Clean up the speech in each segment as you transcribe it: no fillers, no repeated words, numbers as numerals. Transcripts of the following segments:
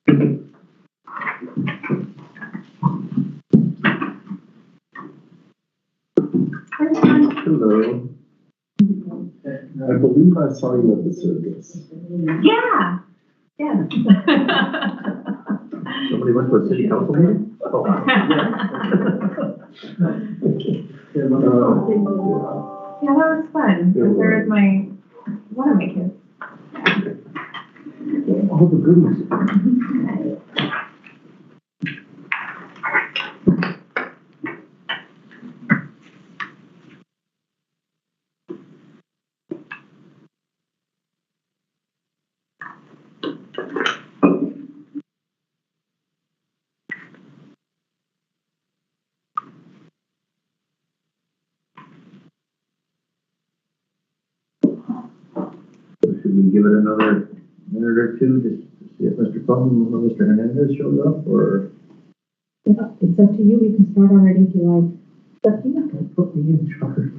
Hello. I believe I saw you at the circus. Yeah. Yeah. Somebody went to a city council meeting? Oh. Yeah, that was fun. There was one of my kids. All the goodies. Should we give it another minute or two just to see if Mr. Plum or Mr. Hernandez shows up, or? Yeah, it's up to you. We can start already if you like. It's up to you. Don't put me in charge.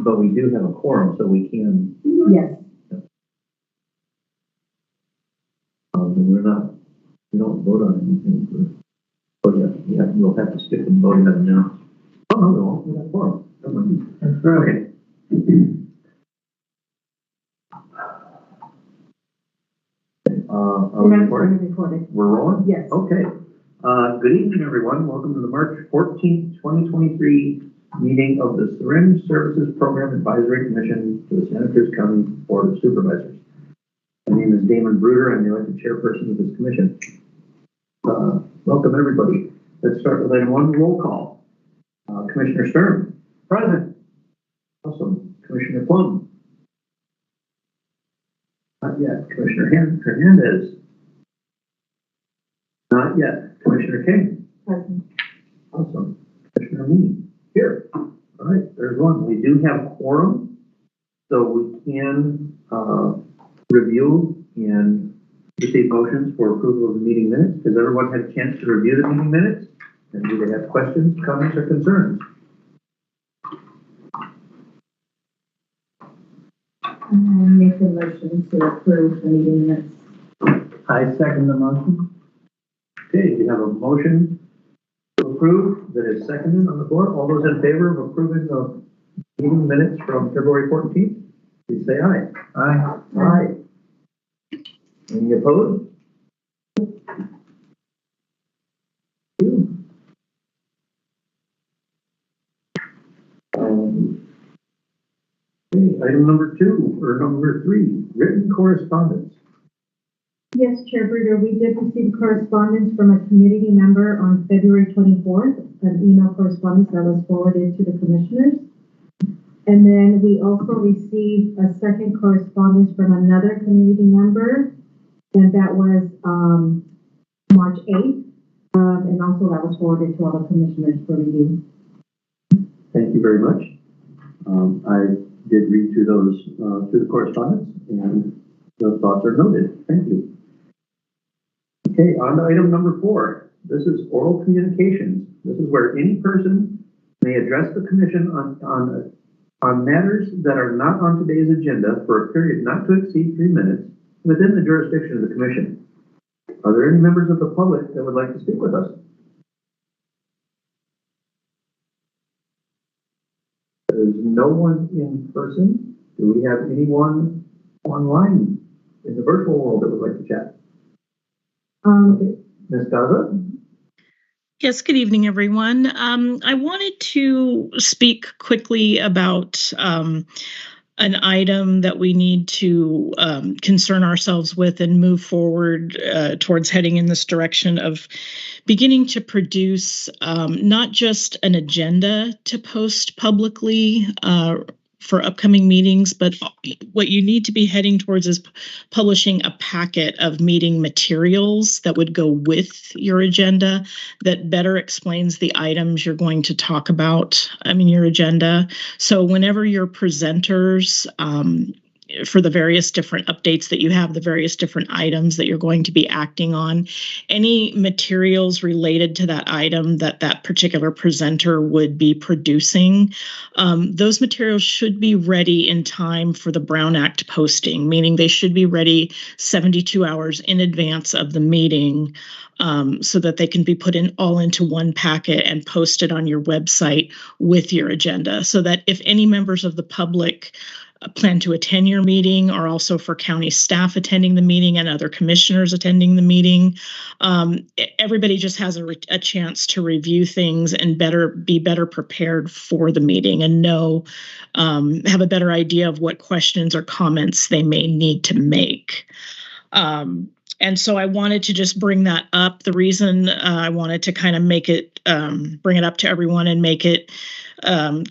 But we do have a quorum, so we can. Yes. We don't vote on anything. Yeah, we'll have to skip and vote on them now. Oh, no, we won't. We have a quorum. That's right. Okay. Are we recording? We're rolling? Yes. Okay. Good evening, everyone. Welcome to the March 14th, 2023 meeting of the Syringe Services Program Advisory Commission for the Santa Cruz County Board of Supervisors. My name is Damon Bruder. I'm the elected chairperson of this commission. Welcome, everybody. Let's start with item 1, roll call. Commissioner Stern. Present. Awesome. Commissioner Plum. Not yet. Commissioner Hernandez. Not yet. Commissioner King. Present. Awesome. Commissioner Mee. Here. All right. There's one. We do have quorum, so we can review and receive motions for approval of the meeting minutes. Does everyone have a chance to review the meeting minutes? And do they have questions, comments, or concerns? I make a motion to approve the meeting minutes. I second the motion. Okay, we have a motion to approve that is seconded on the floor. All those in favor of approving the meeting minutes from February 14th, please say aye. Aye. Aye. Any opposed? Okay, item number 2, or number 3, written correspondence. Yes, Chair Bruder, we did receive correspondence from a community member on February 24th, an email correspondence that was forwarded to the commissioners. And then we also received a second correspondence from another community member, and that was March 8th. And also that was forwarded to all the commissioners for review. Thank you very much. I did read through those, through the correspondence, and those thoughts are noted. Thank you. Okay, on to item number 4. This is oral communications. This is where any person may address the commission on matters that are not on today's agenda for a period not to exceed 3 minutes within the jurisdiction of the commission. Are there any members of the public that would like to speak with us? There is no one in person. Do we have anyone online in the virtual world that would like to chat? Okay. Ms. Gaza? Yes, good evening, everyone. I wanted to speak quickly about an item that we need to concern ourselves with and move forward towards heading in this direction of beginning to produce not just an agenda to post publicly for upcoming meetings, but what you need to be heading towards is publishing a packet of meeting materials that would go with your agenda that better explains the items you're going to talk about, your agenda. So whenever your presenters for the various different updates that you have, the various different items that you're going to be acting on. Any materials related to that item that that particular presenter would be producing, those materials should be ready in time for the Brown Act posting, meaning they should be ready 72 hours in advance of the meeting, so that they can be put in all into one packet and posted on your website with your agenda, so that if any members of the public plan to attend your meeting, or also for county staff attending the meeting and other commissioners attending the meeting, everybody just has a chance to review things and be better prepared for the meeting, and have a better idea of what questions or comments they may need to make. And so I wanted to just bring that up. The reason I wanted to kind of bring it up to everyone and make it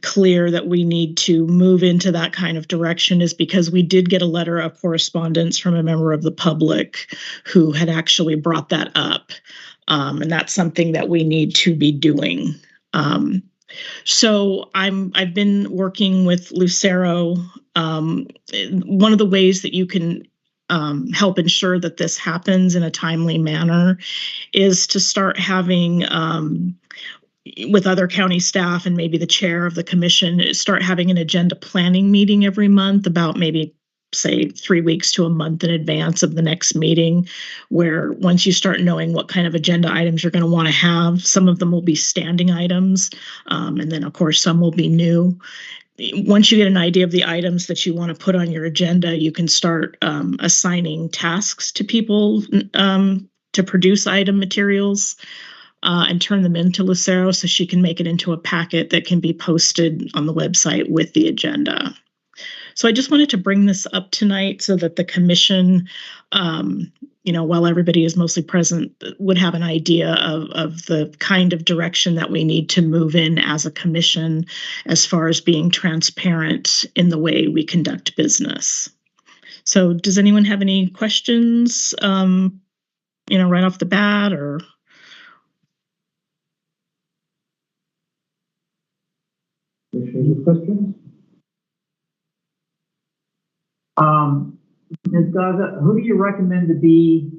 clear that we need to move into that kind of direction is because we did get a letter of correspondence from a member of the public who had actually brought that up. And that's something that we need to be doing. So I've been working with Lucero. One of the ways that you can help ensure that this happens in a timely manner is to start having, with other county staff and maybe the chair of the commission, start having an agenda planning meeting every month, about maybe say 3 weeks to a month in advance of the next meeting, where once you start knowing what kind of agenda items you're going to want to have, some of them will be standing items, and then of course some will be new. Once you get an idea of the items that you want to put on your agenda, you can start assigning tasks to people to produce item materials and turn them into Lucero so she can make it into a packet that can be posted on the website with the agenda. So I just wanted to bring this up tonight so that the commission, while everybody is mostly present, would have an idea of the kind of direction that we need to move in as a commission as far as being transparent in the way we conduct business. So does anyone have any questions, right off the bat, or? Any questions? Ms. Gaza, who do you recommend to be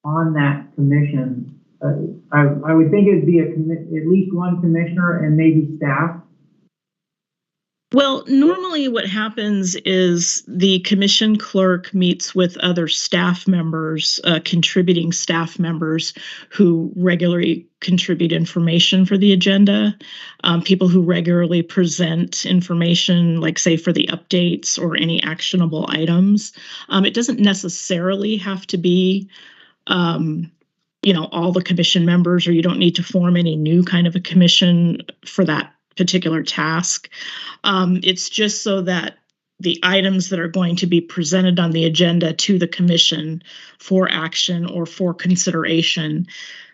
on that commission? I would think it'd be at least one commissioner and maybe staff. Well, normally what happens is the commission clerk meets with other staff members, contributing staff members who regularly contribute information for the agenda, people who regularly present information, like say for the updates or any actionable items. It doesn't necessarily have to be all the commission members, or you don't need to form any new kind of a commission for that particular task. It's just so that the items that are going to be presented on the agenda to the commission for action or for consideration,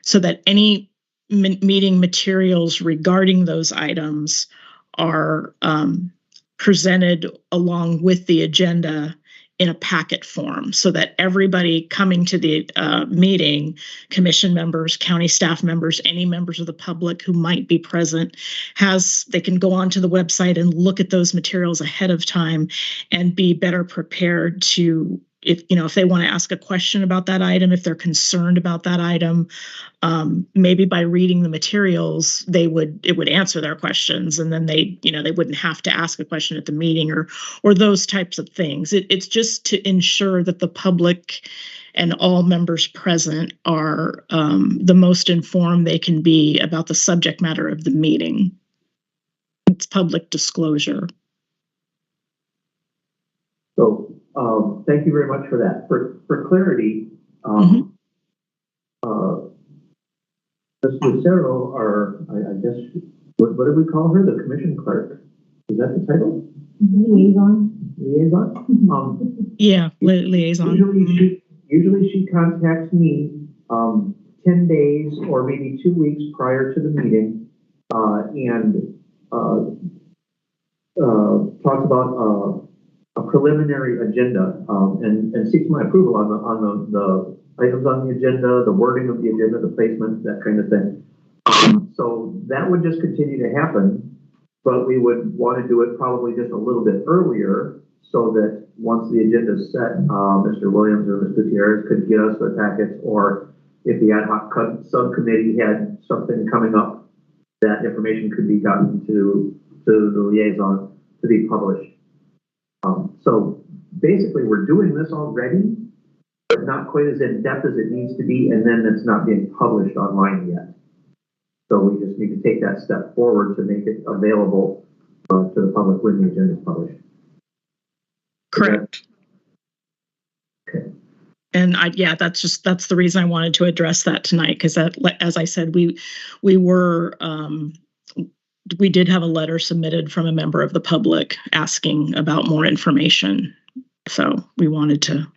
so that any meeting materials regarding those items are presented along with the agenda in a packet form, so that everybody coming to the meeting, commission members, county staff members, any members of the public who might be present, they can go onto the website and look at those materials ahead of time and be better prepared to, if they want to ask a question about that item, if they're concerned about that item, maybe by reading the materials, it would answer their questions, and then they wouldn't have to ask a question at the meeting or those types of things. It's just to ensure that the public and all members present are the most informed they can be about the subject matter of the meeting. It's public disclosure. So thank you very much for that. For clarity, Ms. Lucero, I guess, what did we call her? The commission clerk? Is that the title? Liaison. Liaison? Yeah, liaison. Usually she contacts me 10 days or maybe 2 weeks prior to the meeting and talks about a preliminary agenda and seeks my approval on the items on the agenda, the wording of the agenda, the placement, that kind of thing. So that would just continue to happen, but we would want to do it probably just a little bit earlier so that once the agenda is set, Mr. Williams or Ms. Gutierrez could get us the packets, or if the ad hoc subcommittee had something coming up, that information could be gotten to the liaison to be published. So basically, we're doing this already, but not quite as in depth as it needs to be, and then it's not being published online yet. So we just need to take that step forward to make it available to the public when the agenda is published. Correct. Okay. And that's the reason I wanted to address that tonight, because as I said, we did have a letter submitted from a member of the public asking about more information. So we want to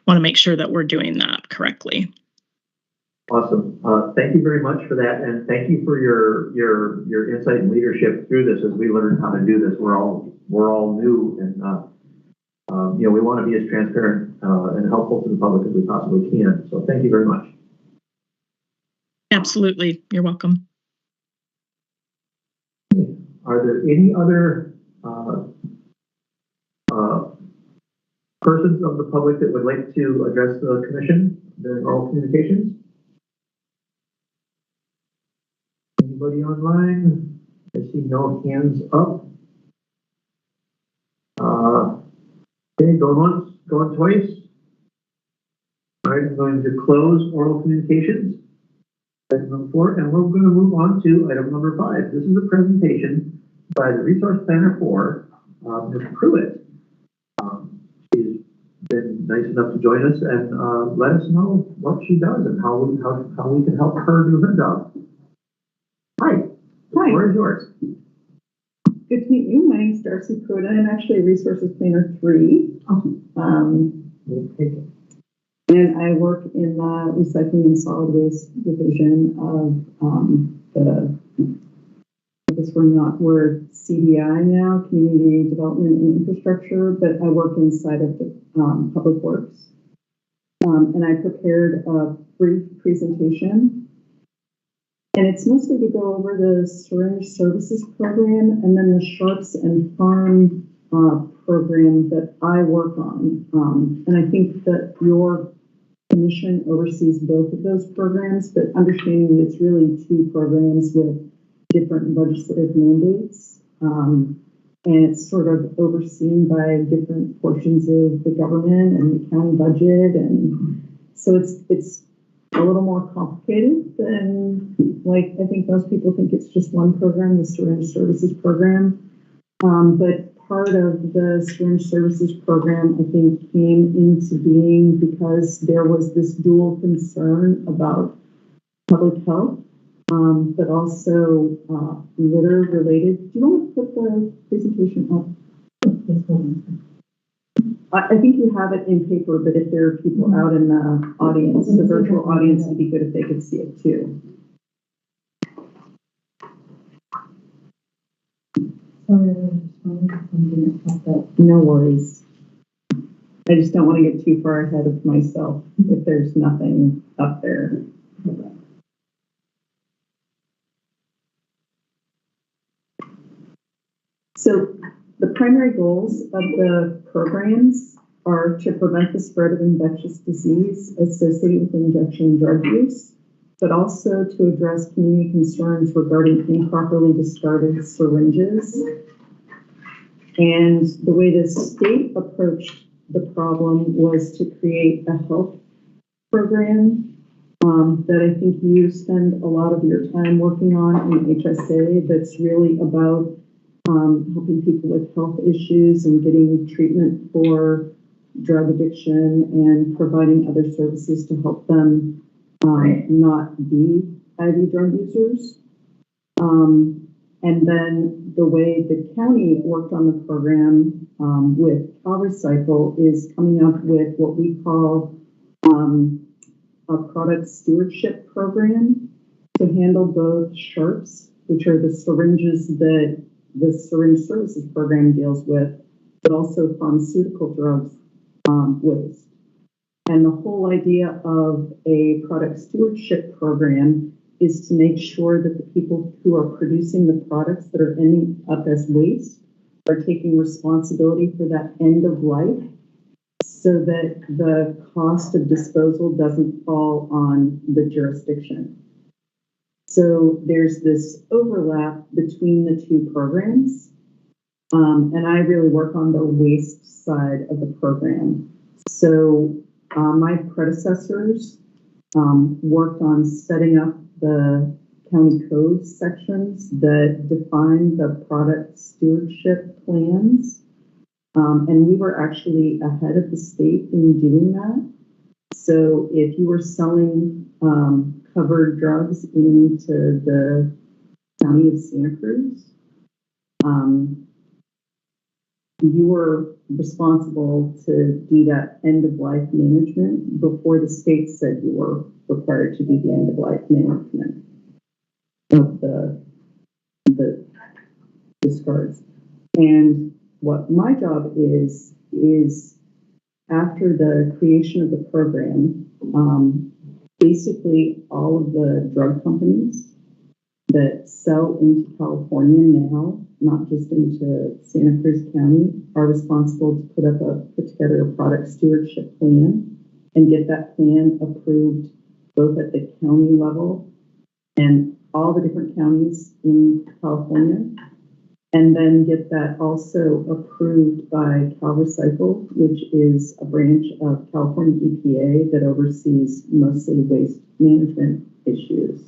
make sure that we're doing that correctly. Awesome. Thank you very much for that, and thank you for your insight and leadership through this as we learn how to do this. We're all new, and we want to be as transparent and helpful to the public as we possibly can. So thank you very much. Absolutely, you're welcome. Are there any other persons of the public that would like to address the commission during oral communications? Anybody online? I see no hands up. Okay, going once, going twice. All right, I'm going to close oral communications. Item number 4, and we're going to move on to item number 5. This is a presentation by the Resource Planner 4, Ms. Pruitt. She's been nice enough to join us and let us know what she does and how we can help her do her job. Hi, the floor is yours. Good to meet you. My name is Darcy Pruitt. I'm actually Resources Planner 3. And I work in the recycling and solid waste division of we're CDI now, Community Development and Infrastructure, but I work inside of the Public Works. And I prepared a brief presentation. And it's mostly to go over the Syringe Services Program and then the Sharps and Farm program that I work on. And I think that your commission oversees both of those programs, but understanding that it's really 2 programs with different legislative mandates. And it's sort of overseen by different portions of the government and the county budget. And so it's a little more complicated than, like, I think most people think it's just one program, the Syringe Services Program. But part of the Syringe Services Program, I think, came into being because there was this dual concern about public health, but also litter related. Do you want to put the presentation up? I think you have it in paper, but if there are people out in the audience, the virtual audience, it'd be good if they could see it too. No worries. I just don't want to get too far ahead of myself if there's nothing up there. So the primary goals of the programs are to prevent the spread of infectious disease associated with injection drug use, but also to address community concerns regarding improperly discarded syringes. And the way the state approached the problem was to create a health program that I think you spend a lot of your time working on in HSA, that's really about helping people with health issues and getting treatment for drug addiction and providing other services to help them not be IV drug users. And then the way the county worked on the program with CalRecycle is coming up with what we call a product stewardship program to handle both sharps, which are the syringes that the Syringe Services Program deals with, but also pharmaceutical drugs waste. And the whole idea of a product stewardship program is to make sure that the people who are producing the products that are ending up as waste are taking responsibility for that end of life so that the cost of disposal doesn't fall on the jurisdiction. So there's this overlap between the two programs. And I really work on the waste side of the program. So my predecessors worked on setting up the county code sections that define the product stewardship plans. And we were actually ahead of the state in doing that. So if you were selling covered drugs into the county of Santa Cruz, you were responsible to do that end-of-life management before the state said you were required to do the end-of-life management of the discards. And what my job is after the creation of the program, basically all of the drug companies that sell into California now, not just into Santa Cruz County, are responsible to put together a product stewardship plan and get that plan approved both at the county level and all the different counties in California, and then get that also approved by CalRecycle, which is a branch of California EPA that oversees mostly waste management issues.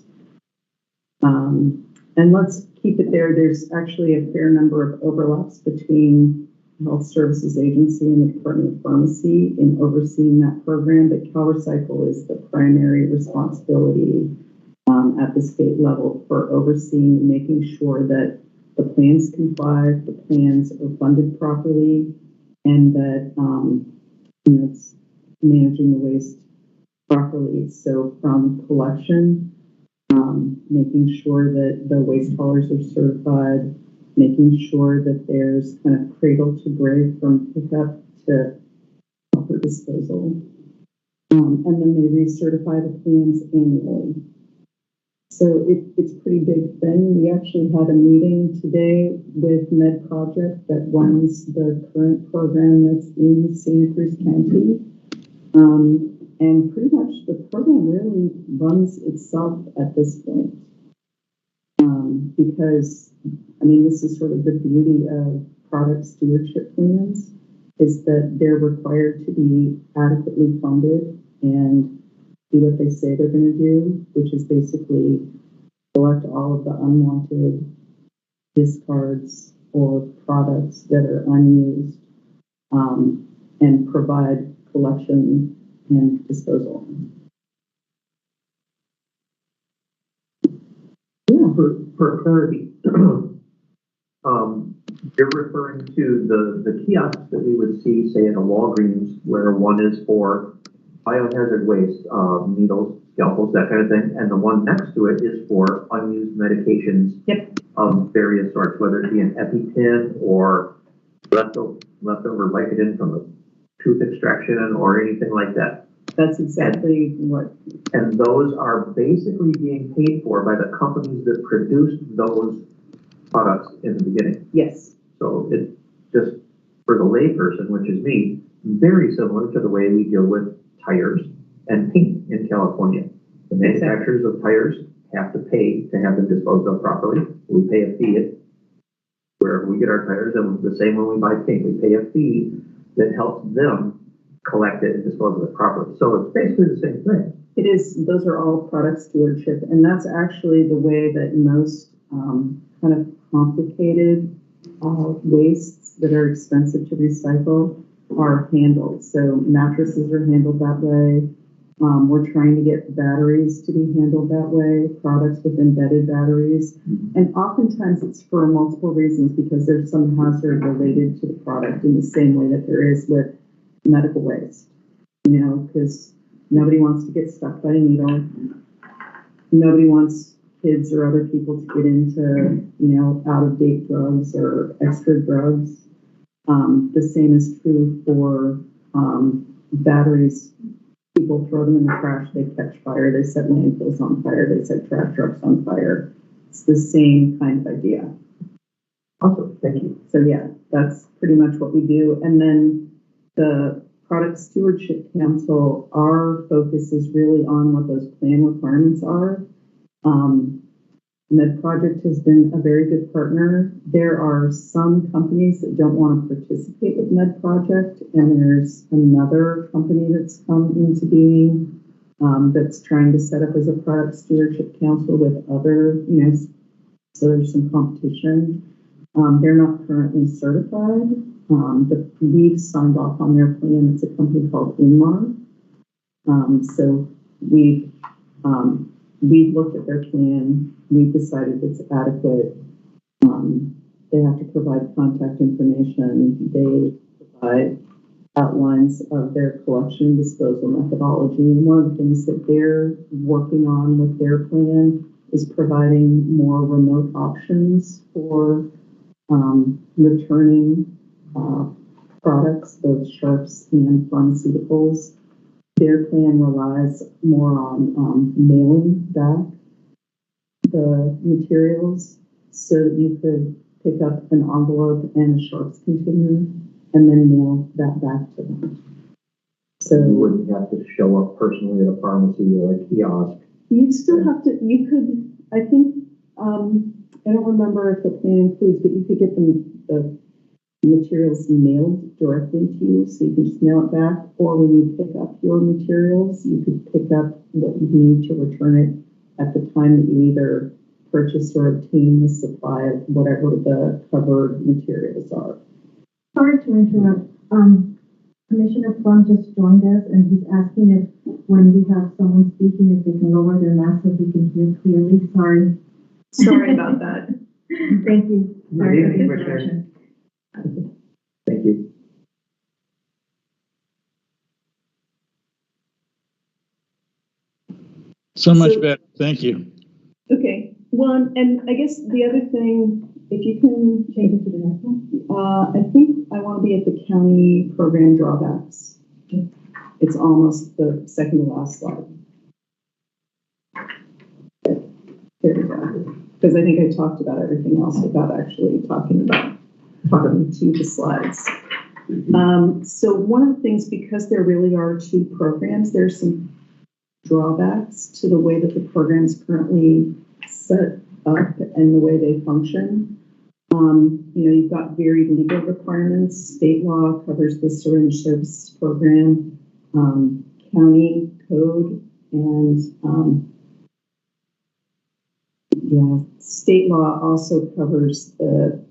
And let's keep it there. There's actually a fair number of overlaps between Health Services Agency and the Department of Pharmacy in overseeing that program, but CalRecycle is the primary responsibility at the state level for overseeing and making sure that the plans comply, the plans are funded properly, and that it's managing the waste properly. So from collection, making sure that the waste haulers are certified, making sure that there's kind of cradle to grave from pickup to proper disposal. And then they recertify the plans annually. So it's a pretty big thing. We actually had a meeting today with Med Project that runs the current program that's in Santa Cruz County. And pretty much the program really runs itself at this point. Because, I mean, this is sort of the beauty of product stewardship plans, is that they're required to be adequately funded and do what they say they're going to do, which is basically collect all of the unwanted discards or products that are unused, and provide collection and disposal. Yeah. For clarity, you're referring to the kiosks that we would see, say, in a Walgreens, where one is for biohazard waste, needles, scalpels, that kind of thing, and the one next to it is for unused medications of various sorts, whether it be an EpiPen or leftover Vicodin from a tooth extraction or anything like that. That's exactly what. And those are basically being paid for by the companies that produced those products in the beginning. Yes. So it's just, for the layperson, which is me, very similar to the way we deal with tires and paint in California. The manufacturers of tires have to pay to have them disposed of properly. We pay a fee wherever we get our tires, and the same when we buy paint. We pay a fee that helps them collect it and dispose of it properly. So it's basically the same thing. It is. Those are all product stewardship, and that's actually the way that most kind of complicated wastes that are expensive to recycle are handled. So mattresses are handled that way. We're trying to get batteries to be handled that way, products with embedded batteries. And oftentimes it's for multiple reasons, because there's some hazard related to the product in the same way that there is with medical waste, because nobody wants to get stuck by a needle. Nobody wants kids or other people to get into, out-of-date drugs or extra drugs. The same is true for batteries. People throw them in the trash, they catch fire, they set landfills on fire, they set trash trucks on fire. It's the same kind of idea. Awesome, thank you. So yeah, that's pretty much what we do. And then the Product Stewardship Council, our focus is really on what those plan requirements are. Med Project has been a very good partner. There are some companies that don't want to participate with Med Project, and there's another company that's come into being that's trying to set up as a Product Stewardship Council with other, so there's some competition. They're not currently certified, but we've signed off on their plan. It's a company called Inmar. So we've looked at their plan. We've decided it's adequate. They have to provide contact information. They provide outlines of their collection and disposal methodology. And one of the things that they're working on with their plan is providing more remote options for returning products, both sharps and pharmaceuticals. Their plan relies more on mailing back the materials so that you could pick up an envelope and a sharps container and then mail that back to them. So You wouldn't have to show up personally at a pharmacy or a kiosk. you'd still have to, you could, I think, I don't remember if the plan includes, but you could get the materials mailed directly to you, so you can just mail it back, or when you pick up your materials, you could pick up what you need to return it at the time that you either purchase or obtain the supply of whatever the covered materials are. Sorry to interrupt. Commissioner Plum just joined us, and he's asking if when we have someone speaking, if they can lower their mask so we can hear clearly. Sorry about that. Thank you. Sorry for the interruption. Thank you. So much better. Thank you. Okay. Well, and I guess the other thing, if you can change it to the next one, I think I want to be at the county program drawbacks. It's almost the second to last slide. There we go. Because I think I talked about everything else without actually talking to the slides. So one of the things, because there really are two programs, there's some drawbacks to the way that the program's currently set up and the way they function. You've got varied legal requirements. State law covers the Syringe Services Program, county code, and state law also covers the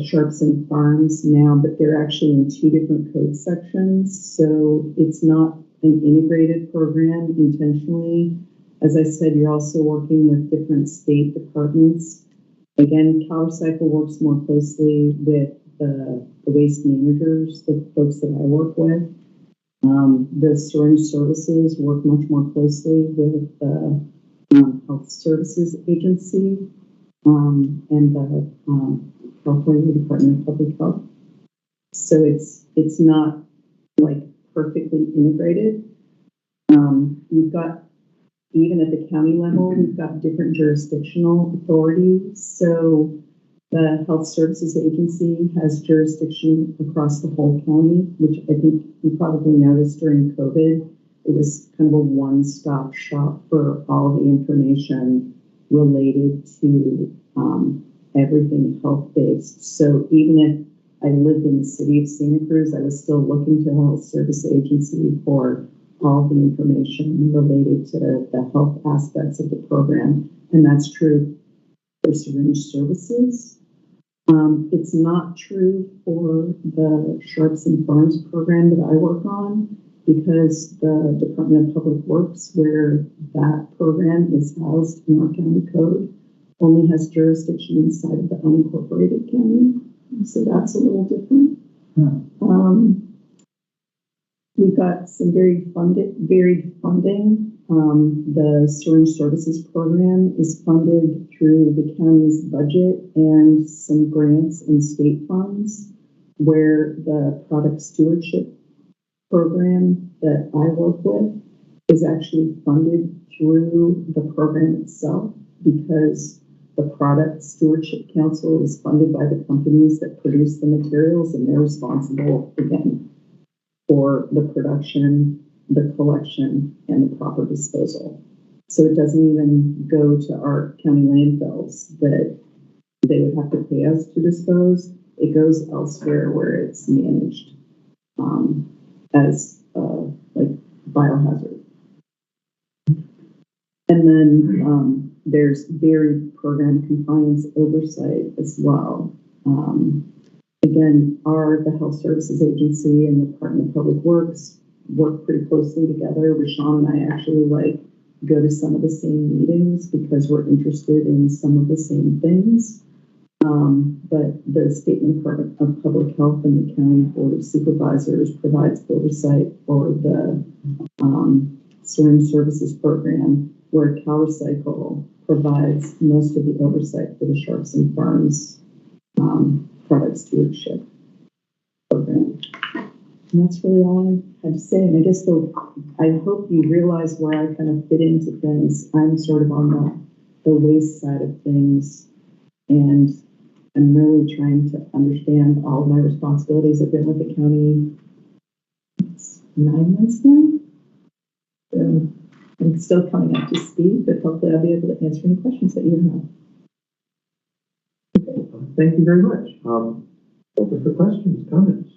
sharps and farms now, but they're actually in two different code sections, so it's not an integrated program intentionally. As I said, you're also working with different state departments. Again, CalRecycle works more closely with the waste managers, the folks that I work with. The Syringe Services work much more closely with the Health Services Agency and the California Department of Public Health. So it's not like perfectly integrated. You've got, even at the county level, we've got different jurisdictional authorities. So the Health Services Agency has jurisdiction across the whole county, which I think you probably noticed during COVID. It was kind of a one-stop shop for all the information related to everything health-based. So even if I lived in the city of Santa Cruz, I was still looking to the Health Service Agency for all the information related to the health aspects of the program. And that's true for Syringe Services. It's not true for the Sharps and Farms program that I work on, because the Department of Public Works, where that program is housed in our county code, only has jurisdiction inside of the unincorporated county. So that's a little different. We've got some varied funding. The Syringe Services program is funded through the county's budget and some grants and state funds, where the Product Stewardship program that I work with is actually funded through the program itself, because the product stewardship council is funded by the companies that produce the materials, and they're responsible again for the production, the collection, and the proper disposal. So it doesn't even go to our county landfills that they would have to pay us to dispose. It goes elsewhere where it's managed as like biohazard. And then there's varied program compliance oversight as well. Again, the Health Services Agency and the Department of Public Works work pretty closely together. Rashawn and I actually go to some of the same meetings because we're interested in some of the same things. But the State Department of Public Health and the County Board of Supervisors provides oversight for the Syringe Services program, where CalRecycle provides most of the oversight for the Sharps and Farms product stewardship program. And that's really all I had to say. And I guess I hope you realize where I kind of fit into things. I'm sort of on the waste side of things, and I'm really trying to understand all of my responsibilities. I've been with the county 9 months now. So I'm still coming up to speed, but hopefully I'll be able to answer any questions that you have. Thank you very much. Open for questions, comments.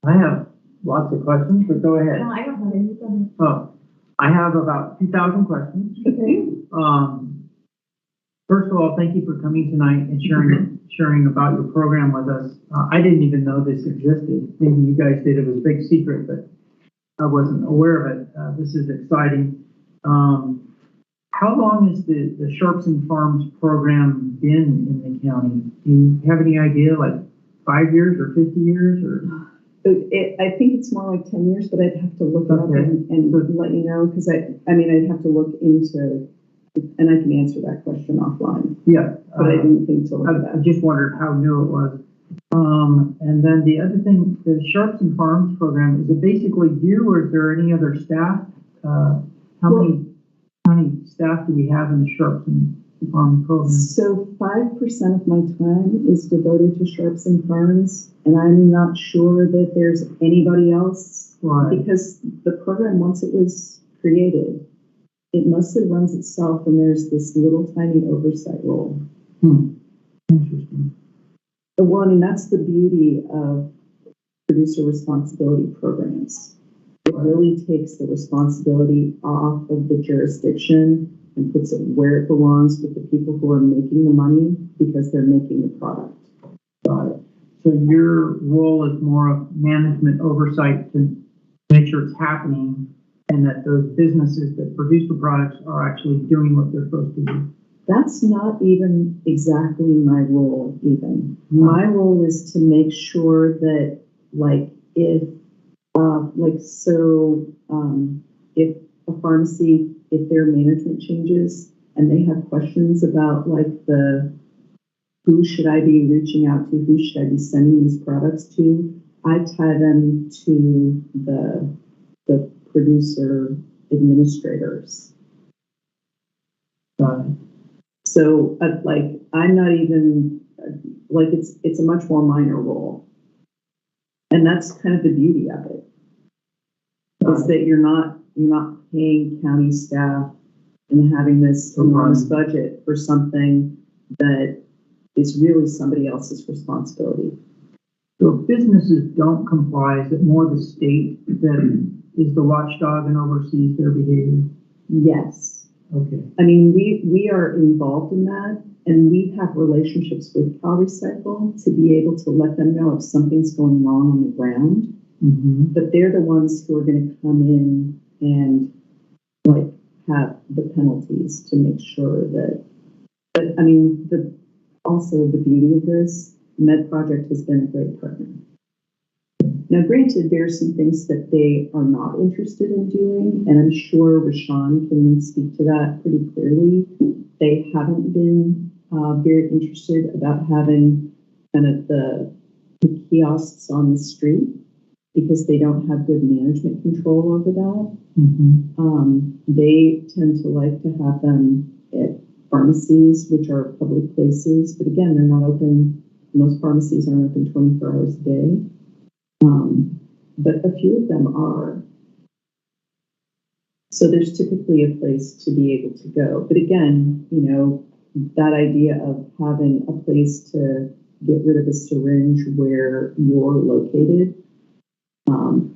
I have lots of questions, but go ahead. No, I don't have any. Go ahead. Oh, I have about 2,000 questions. Okay. First of all, thank you for coming tonight and sharing about your program with us. I didn't even know this existed. Maybe you guys did. It was a big secret, but I wasn't aware of it. This is exciting. How long has the Sharps and Farms program been in the county? Do you have any idea, like 5 years or 50 years or? I think it's more like 10 years, but I'd have to look it up and let you know, because I mean, I'd have to look into, and I can answer that question offline. Yeah. But I didn't think to look at I that. just wondered how new it was. And then the other thing, the Sharps and Farms program, is it basically you, or is there any other staff? How many staff do we have in the Sharps and Farms program? So 5% of my time is devoted to Sharps and Farms, and I'm not sure that there's anybody else, Right. because the program, once it was created, it mostly runs itself, and there's this little tiny oversight role. Interesting. Well, I mean, that's the beauty of producer responsibility programs. It really takes the responsibility off of the jurisdiction and puts it where it belongs, with the people who are making the money, because they're making the product. Got it. So your role is more of management oversight to make sure it's happening, and that those businesses that produce the products are actually doing what they're supposed to do. That's not even exactly my role even. My role is to make sure that, like, if a pharmacy, if their management changes and they have questions about, like, who should I be reaching out to, who should I be sending these products to, I tie them to the producer administrators. So, I'm not even, it's a much more minor role. And that's kind of the beauty of it, is that you're not paying county staff and having this enormous budget for something that is really somebody else's responsibility. So if businesses don't comply, is it more the state that is the watchdog and oversees their behavior? Yes. Okay. I mean, we are involved in that, and we have relationships with CalRecycle to be able to let them know if something's going wrong on the ground. Mm-hmm. But they're the ones who are going to come in and, like, have the penalties to make sure that. But I mean, also the beauty of this, Med Project has been a great partner. Now, granted, there are some things that they are not interested in doing, and I'm sure Rashawn can speak to that pretty clearly. They haven't been very interested about having kind of the kiosks on the street, because they don't have good management control over that. Mm-hmm. They tend to like to have them at pharmacies, which are public places, but again, they're not open. Most pharmacies aren't open 24 hours a day. But a few of them are. So there's typically a place to be able to go. But again, you know, that idea of having a place to get rid of a syringe where you're located,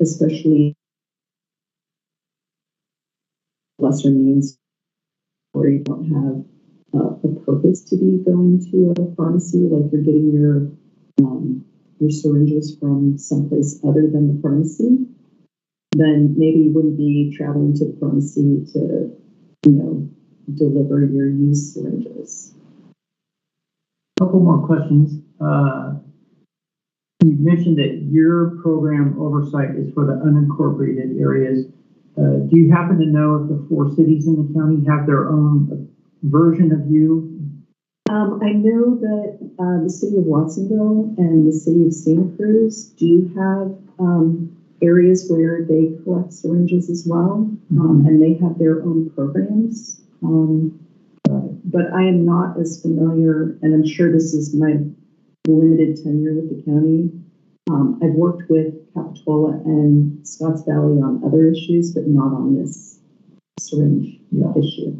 especially lesser means where you don't have a purpose to be going to a pharmacy, like you're getting your syringes from someplace other than the pharmacy, then maybe you wouldn't be traveling to the pharmacy to, you know, deliver your used syringes. Couple more questions. You mentioned that your program oversight is for the unincorporated areas. Do you happen to know if the 4 cities in the county have their own version of you? I know that the city of Watsonville and the city of Santa Cruz do have areas where they collect syringes as well, and they have their own programs. But I am not as familiar, and I'm sure this is my limited tenure with the county. I've worked with Capitola and Scotts Valley on other issues, but not on this syringe issue.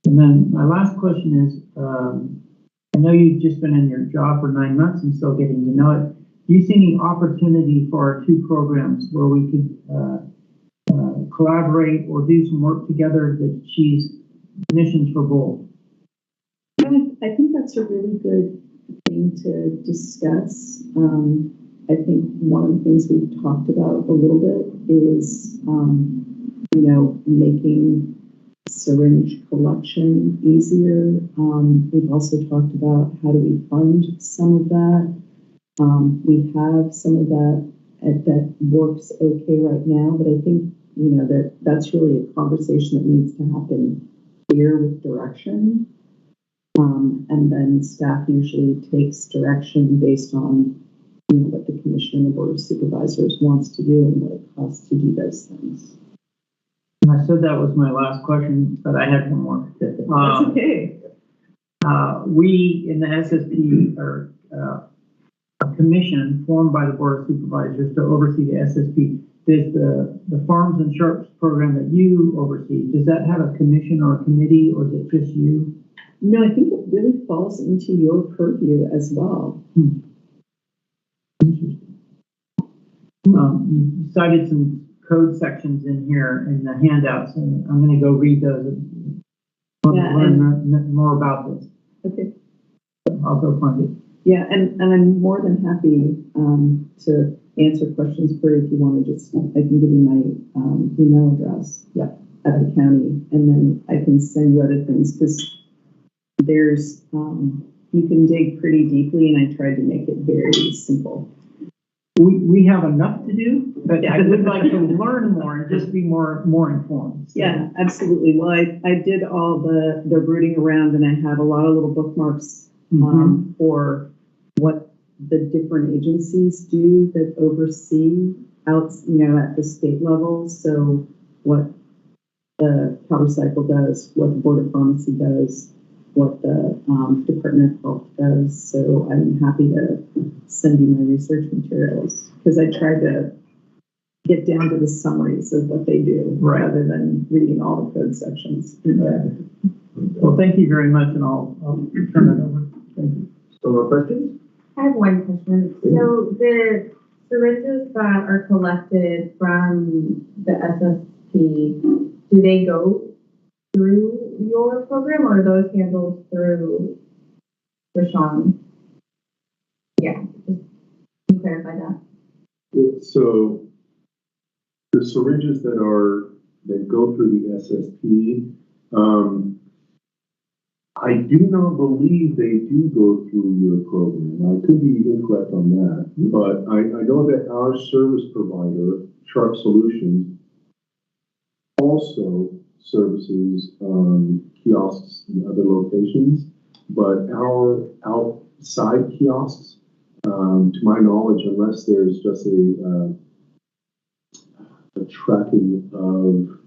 And then my last question is, I know you've just been in your job for 9 months and still getting to know it. Do you see any opportunity for our 2 programs where we could collaborate or do some work together that she's missions for both? I think that's a really good thing to discuss. I think one of the things we've talked about a little bit is, you know, making syringe collection easier. We've also talked about how do we fund some of that. We have some of that works okay right now, but I think, you know, that's really a conversation that needs to happen here with direction. And then staff usually takes direction based on, you know, what the commission and the board of supervisors wants to do and what it costs to do those things. And I said that was my last question, but I had one more. That's okay. We in the SSP are a commission formed by the board of supervisors to oversee the SSP. Does the Farms and Sharps program that you oversee, does that have a commission or a committee, or is it just you? No, I think it really falls into your purview as well. Interesting. You cited some code sections in here in the handouts, and I'm going to go read those and learn more about this. Okay. I'll go find it. Yeah, and I'm more than happy to answer questions for you if you want to just, I can give you my email address at the county, and then I can send you other things, because there's, you can dig pretty deeply, and I tried to make it very simple. We have enough to do, but I would like to learn more and just be more informed. So. Yeah, absolutely. Well, I did all the rooting around, and I have a lot of little bookmarks for what the different agencies do that oversee out, you know, at the state level. So what the CalRecycle does, what the Board of Pharmacy does, what the Department of Health does. So I'm happy to send you my research materials, because I tried to get down to the summaries of what they do rather than reading all the code sections. Well, thank you very much, and I'll turn it over. Thank you. Still no questions? I have one question. So the syringes that are collected from the SSP, do they go through your program, or are those handled through Rashawn? Yeah, just can you clarify that? So the syringes that go through the SSP, I do not believe they do go through your program. I could be incorrect on that, but I know that our service provider, Sharp Solutions, also services kiosks in other locations, but our outside kiosks, to my knowledge, unless there's just a tracking of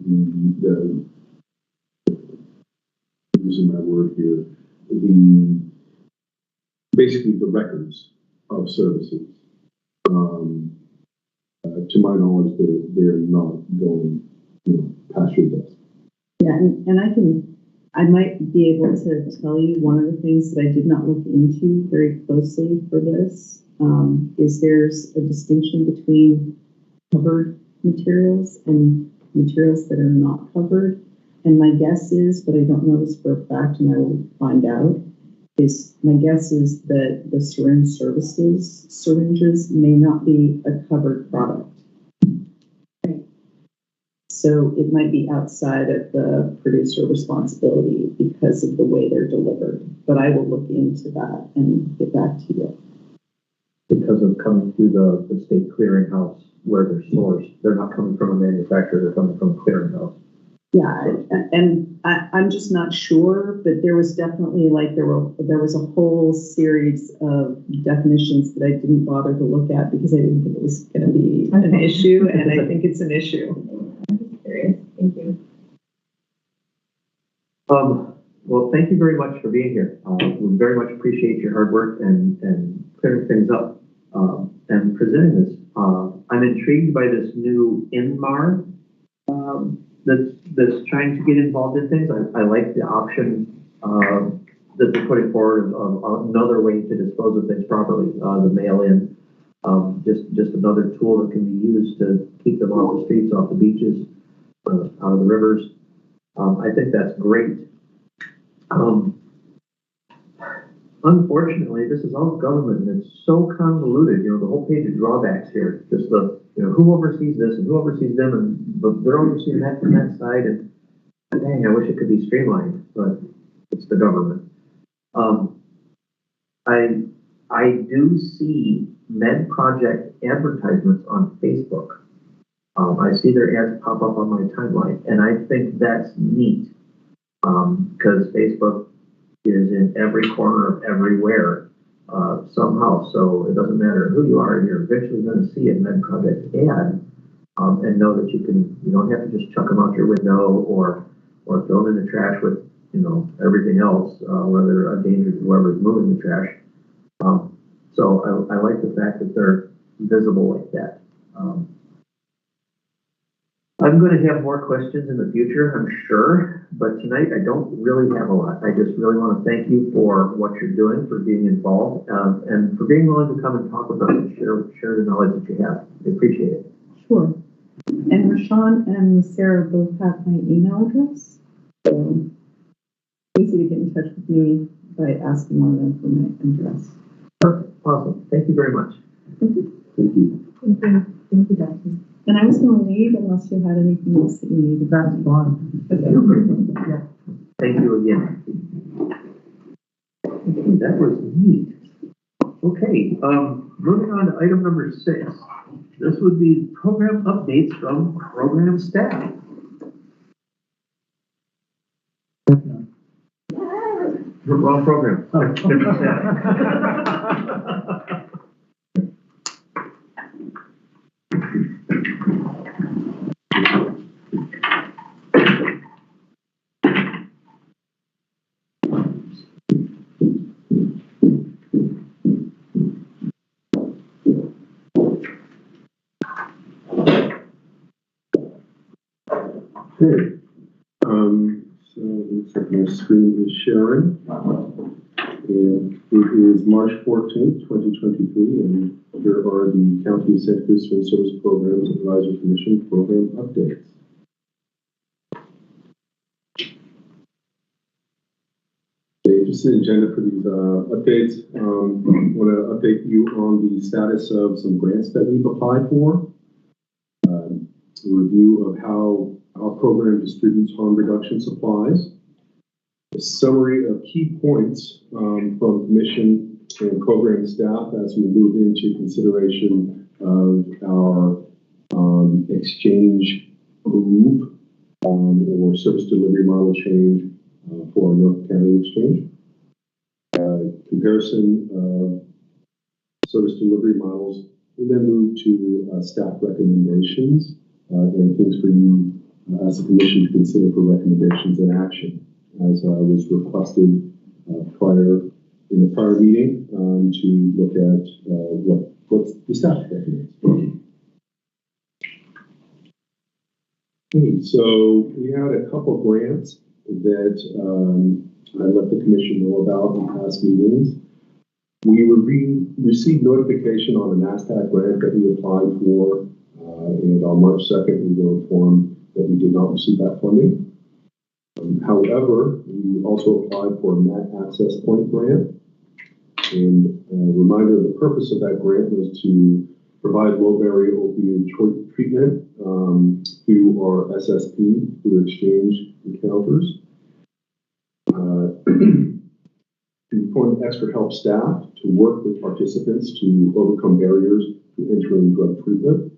the using my word here, basically the records of services. To my knowledge, they're not going, past your desk. Yeah, and I might be able to tell you one of the things that I did not look into very closely for this, is there's a distinction between covered materials and materials that are not covered. And my guess is, but I don't know this for a fact and I will find out, my guess is that the syringes may not be a covered product. So it might be outside of the producer responsibility because of the way they're delivered. But I will look into that and get back to you. Because of coming through the state clearinghouse where they're sourced, they're not coming from a manufacturer, they're coming from a clearinghouse. Yeah, and I'm just not sure, but there was definitely there was a whole series of definitions that I didn't bother to look at because I didn't think it was going to be an issue, and I think it's an issue. I'm just curious. Thank you. Well, thank you very much for being here. We very much appreciate your hard work and clearing things up and presenting this. I'm intrigued by this new INMAR that's trying to get involved in things. I like the option that they're putting forward of another way to dispose of things properly, the mail-in, just another tool that can be used to keep them off the streets, off the beaches, out of the rivers. I think that's great. Unfortunately, this is all government and it's so convoluted. The whole page of drawbacks here. Just who oversees this and who oversees them, but they're overseeing that from that side. And dang, I wish it could be streamlined, but it's the government. I do see med project advertisements on Facebook. I see their ads pop up on my timeline, and I think that's neat because Facebook is in every corner of everywhere somehow. So it doesn't matter who you are, you're eventually going to see a med project ad and know that you don't have to just chuck them out your window or throw them in the trash with everything else, where they're a danger to whoever's moving the trash. So I like the fact that they're visible like that. I'm going to have more questions in the future, I'm sure, but tonight I don't really have a lot. I just really want to thank you for what you're doing, for being involved, and for being willing to come and talk with us and share the knowledge that you have. I appreciate it. Sure. And Rashawn and Sarah both have my email address, so easy to get in touch with me by asking one of them for my address. Perfect. Awesome. Thank you very much. Thank you. Thank you. Thank you. Thank you, Doctor. And I was going to leave unless you had anything else that you needed. That's fine. Okay. Yeah. Thank you again. Okay, that was neat. Okay, moving on to item number 6. This would be program updates from program staff. Wrong program. Different staff. Okay. So it looks like my screen is sharing. And it is March 14th, 2023, and here are the County of Santa Cruz Service Programs Advisory Commission program updates. Okay, just the agenda for these updates. I want to update you on the status of some grants that we've applied for. A review of how our program distributes harm reduction supplies. A summary of key points from commission and program staff as we move into consideration of our exchange move or service delivery model change for our North County exchange. Comparison of service delivery models, and then move to staff recommendations and things for you as a commission to consider for recommendations and action as was requested in the prior meeting, to look at what's the staff recommends. Okay, so we had a couple grants that I let the commission know about in past meetings. We received notification on the NASDAQ grant that we applied for, and on March 2nd, we were informed that we did not receive that funding. However, we also applied for a MAC Access Point grant, and a reminder, the purpose of that grant was to provide low-barrier opioid treatment through our SSP, through exchange encounters. To form extra help staff to work with participants to overcome barriers to entering drug treatment.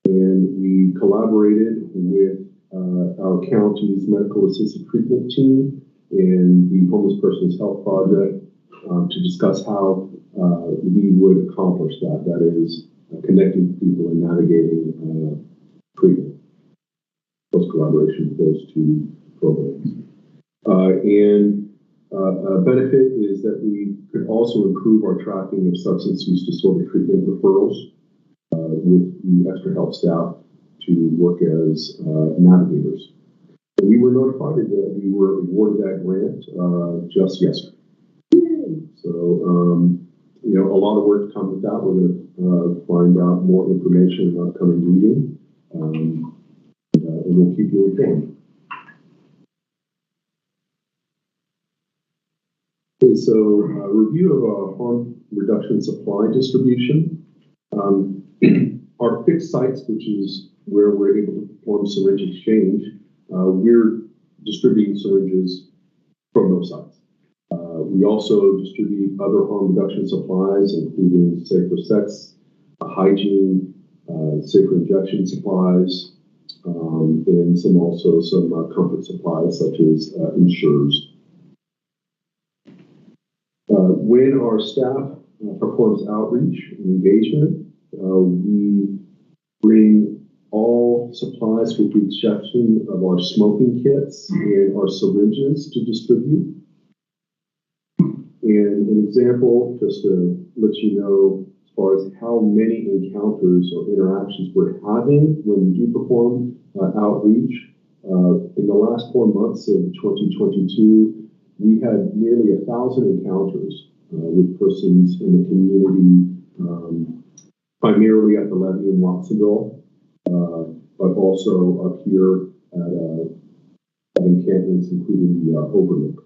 And we collaborated with our county's medical assisted treatment team and the Homeless Persons Health Project to discuss how we would accomplish that. That is, connecting people and navigating treatment. Close collaboration with those two programs. A benefit is that we could also improve our tracking of substance use disorder treatment referrals with the extra help staff to work as navigators. And we were notified that we were awarded that grant just yesterday. So, you know, a lot of work to come with that. We're going to find out more information in an upcoming meeting, and we'll keep you informed. Okay, so review of harm reduction supply distribution. Our fixed sites, which is where we're able to perform syringe exchange, we're distributing syringes from those sites. We also distribute other harm reduction supplies, including safer sex, hygiene, safer injection supplies, and some comfort supplies such as insurers. When our staff performs outreach and engagement, we bring all supplies with the exception of our smoking kits and our syringes to distribute. And an example, just to let you know, as far as how many encounters or interactions we're having when we do perform outreach, in the last 4 months of 2022, we had nearly 1,000 encounters with persons in the community, primarily at the levee in Watsonville, but also up here at encampments, including the Overlook.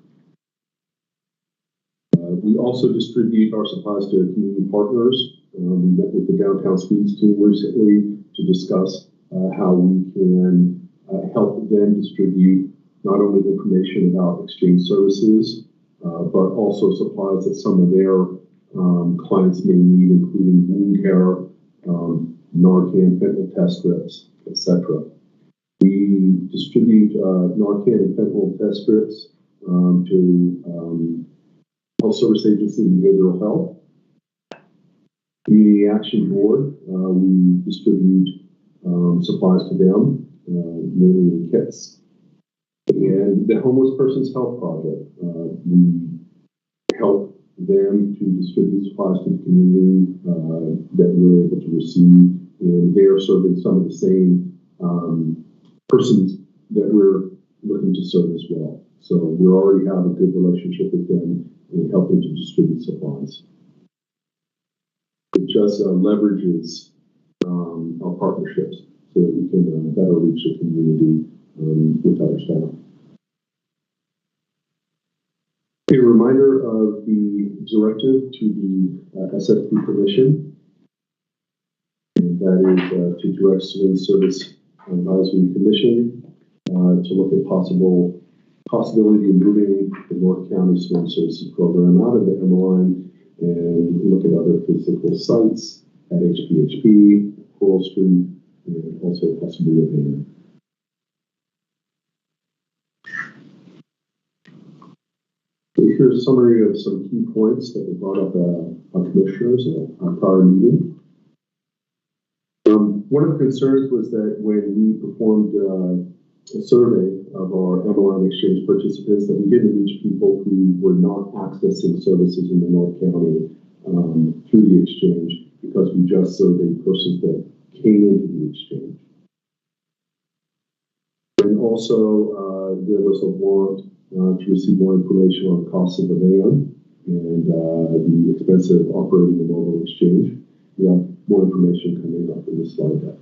We also distribute our supplies to community partners. We met with the Downtown Streets team recently to discuss how we can help them distribute not only information about exchange services, but also supplies that some of their clients may need, including wound care, Narcan, fentanyl test strips, etc. We distribute Narcan and fentanyl test strips to Health Service Agency and Behavioral Health. Community Action Board, we distribute supplies to them, mainly in kits. And the Homeless Persons Health Project, we help them to distribute supplies to the community that we're able to receive, and they're serving some of the same persons that we're looking to serve as well. So we already have a good relationship with them in helping to distribute supplies. It just leverages our partnerships so that we can better reach the community with other staff. A reminder of the directive to the SSP Commission, and that is to direct Syringe Services Advisory Commission to look at possibility of moving the North County Syringe Services Program out of the MLN and look at other physical sites at HPHP, Coral Street, and also possibly Urbana. Here's a summary of some key points that were brought up by commissioners at our prior meeting. One of the concerns was that when we performed a survey of our MLM exchange participants that we didn't reach people who were not accessing services in the North County through the exchange, because we just surveyed persons that came into the exchange. And also, there was a want to receive more information on the cost of the van and the expense of operating a mobile exchange. We have more information coming up in this slide deck.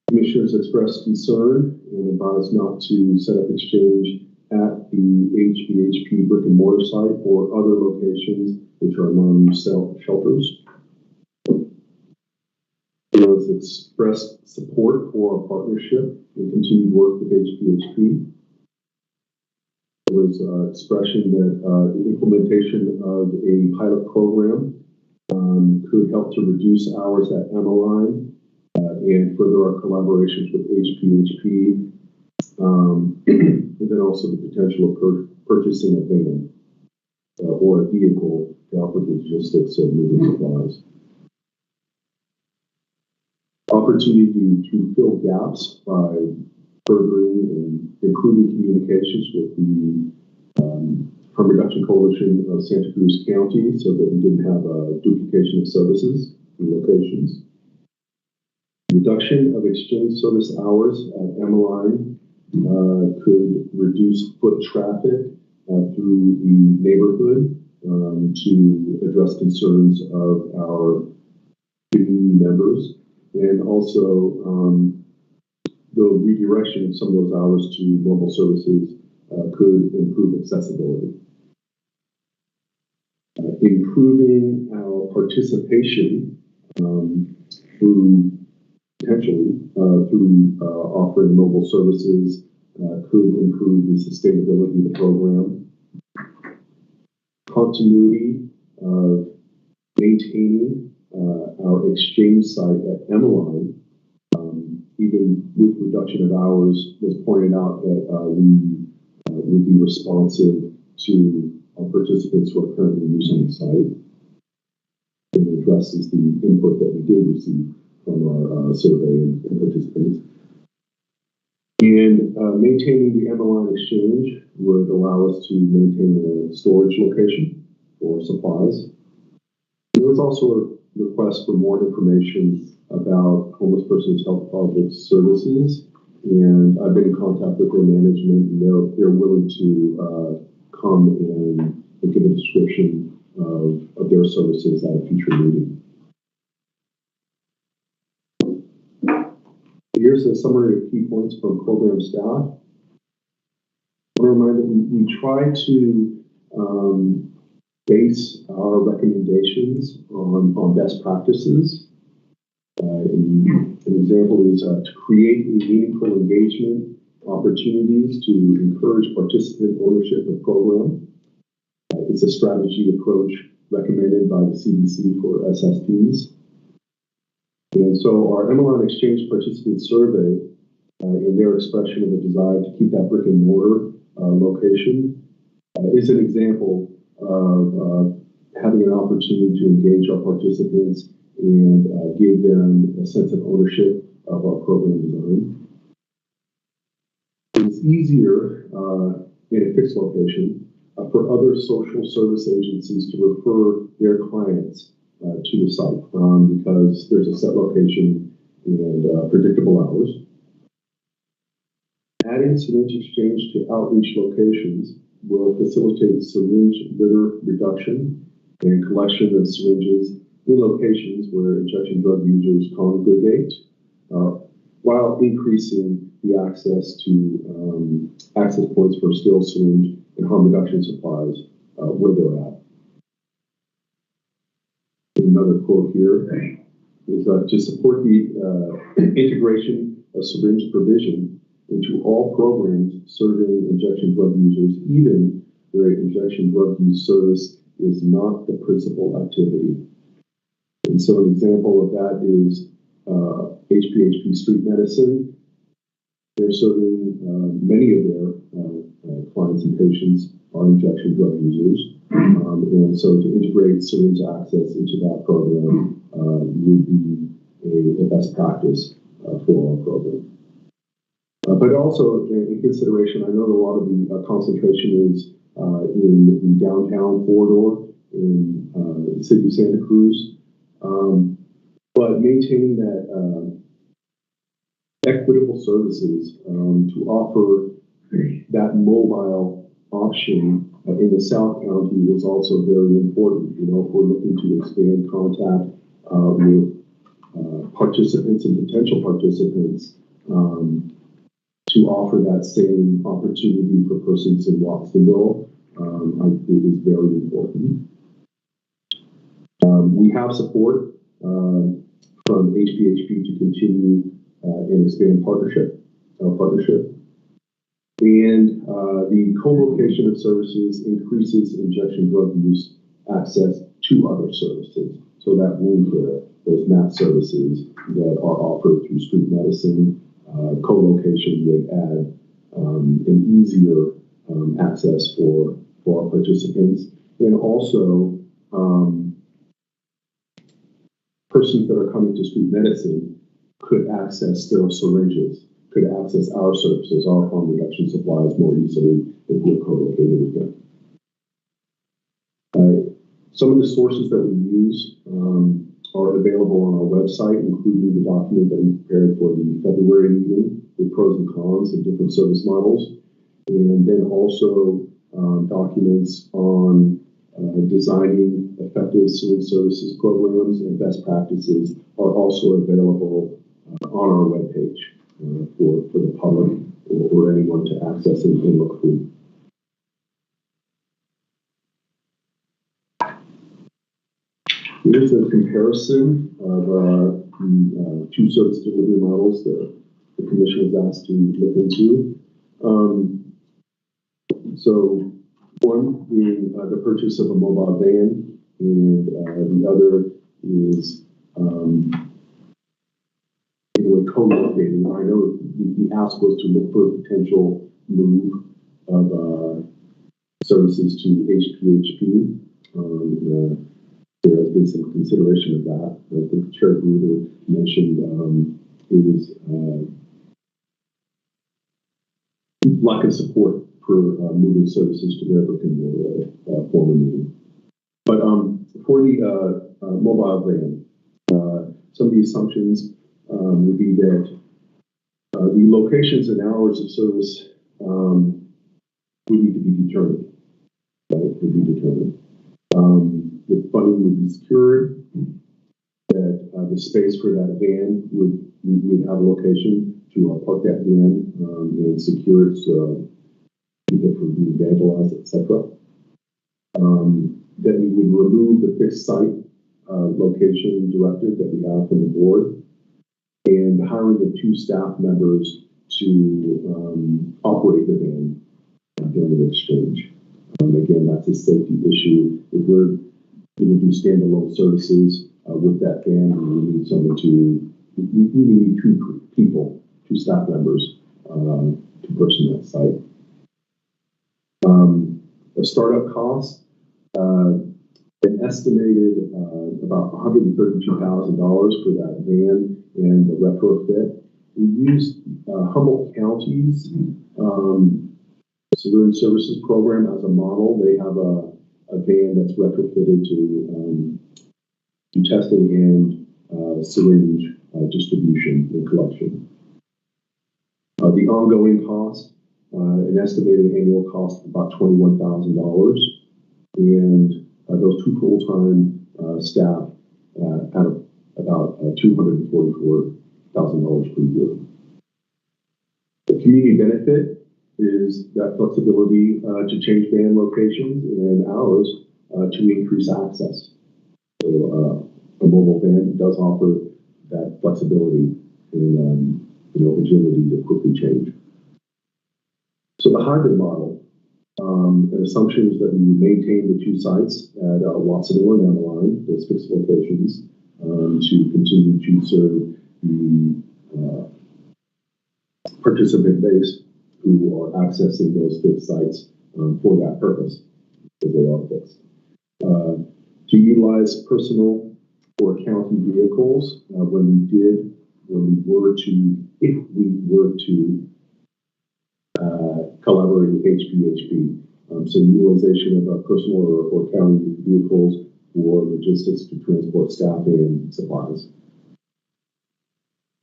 Commissioners expressed concern and advised not to set up exchange at the HVHP brick and mortar site or other locations which are non-use shelters. There was expressed support for our partnership and continued work with HVHP. There was expression that the implementation of a pilot program could help to reduce hours at MLI and further our collaborations with HPHP, and then also the potential of purchasing a van or a vehicle to help with logistics of moving supplies. Opportunity to fill gaps by furthering and improving communications with the Harm Reduction Coalition of Santa Cruz County, so that we didn't have a duplication of services and locations. Reduction of exchange service hours at MLI could reduce foot traffic through the neighborhood to address concerns of our community members, and also the redirection of some of those hours to mobile services could improve accessibility. Improving our participation through potentially through offering mobile services could improve the sustainability of the program. Continuity of maintaining our exchange site at MLI, even with reduction of hours, was pointed out that we would be responsive to our participants who are currently using the site, and addresses the input that we did receive from our survey and participants. And maintaining the MLI exchange would allow us to maintain a storage location for supplies. There was also a request for more information about homeless persons health project services, and I've been in contact with their management, and they're willing to come and give a description of their services at a future meeting. Here's a summary of key points from program staff. I want to remind that we try to base our recommendations on best practices. An example is to create meaningful engagement opportunities to encourage participant ownership of program. It's a strategy approach recommended by the CDC for SSPs. And so our MLI exchange participant survey, in their expression of a desire to keep that brick and mortar location, is an example of having an opportunity to engage our participants and give them a sense of ownership of our program design. It's easier in a fixed location for other social service agencies to refer their clients to the site because there's a set location and predictable hours. Adding syringe exchange to outreach locations will facilitate syringe litter reduction and collection of syringes in locations where injection drug users congregate, while increasing the access to access points for sterile syringe and harm reduction supplies where they're at. Another quote here is to support the integration of syringe provision into all programs serving injection drug users, even where injection drug use service is not the principal activity. And so an example of that is HPHP Street Medicine. They're serving many of their clients and patients are injection drug users. And so to integrate syringe access into that program would be a best practice for our program. But also in consideration, I know a lot of the concentration is in the downtown corridor in the city of Santa Cruz, but maintaining that equitable services to offer that mobile option in the South County is also very important. You know, if we're looking to expand contact with participants and potential participants, to offer that same opportunity for persons in Watsonville, I think is very important. We have support from HPHP to continue and expand partnership. And the co-location of services increases injection drug use access to other services. So that room for those MAP services that are offered through street medicine, co-location would add an easier access for our participants. And also, persons that are coming to street medicine could access sterile syringes, could access our services, our harm reduction supplies more easily if we're co-located with them. Some of the sources that we use are available on our website, including the document that we prepared for the February meeting with pros and cons of different service models, and then also documents on designing effective syringe services programs and best practices are also available on our webpage for the public or anyone to access and look through. Here's a comparison of the two service delivery models that the commission was asked to look into. So one being the purchase of a mobile van, and the other is co-locating. I know the ask was to look for a potential move of services to HPHP. There has been some consideration of that. I think Chair Bruder mentioned his lack of support for moving services to their brick and mortar former meeting. But for the mobile van, some of the assumptions would be that the locations and hours of service would need to be determined. Right? Would be determined. The funding would be secured. That the space for that van would have a location to park that van and secure it either from being vandalized, etc. That we would remove the fixed site location directive that we have from the board, and hiring the 2 staff members to operate the van during the exchange. Again, that's a safety issue. If we're going to do standalone services with that van, we need someone we need 2 people, 2 staff members to person that site. The startup cost, an estimated about $132,000 for that van and the retrofit. We used Humboldt County's Syringe Services program as a model. They have a van that's retrofitted to testing and syringe distribution and collection. The ongoing cost, an estimated annual cost of about $21,000, and those 2 full-time staff at about $244,000 per year. The community benefit is that flexibility to change van locations and hours to increase access. So a mobile van does offer that flexibility and agility to quickly change. So the hybrid model, the assumption is that we would maintain the 2 sites at Watsonville and Emmeline, those fixed locations, to continue to serve the participant base who are accessing those fixed sites for that purpose, because they are fixed. To utilize personal or county vehicles when we did if we were to collaborate with HPHP. So utilization of personal or county vehicles for logistics to transport staff and supplies.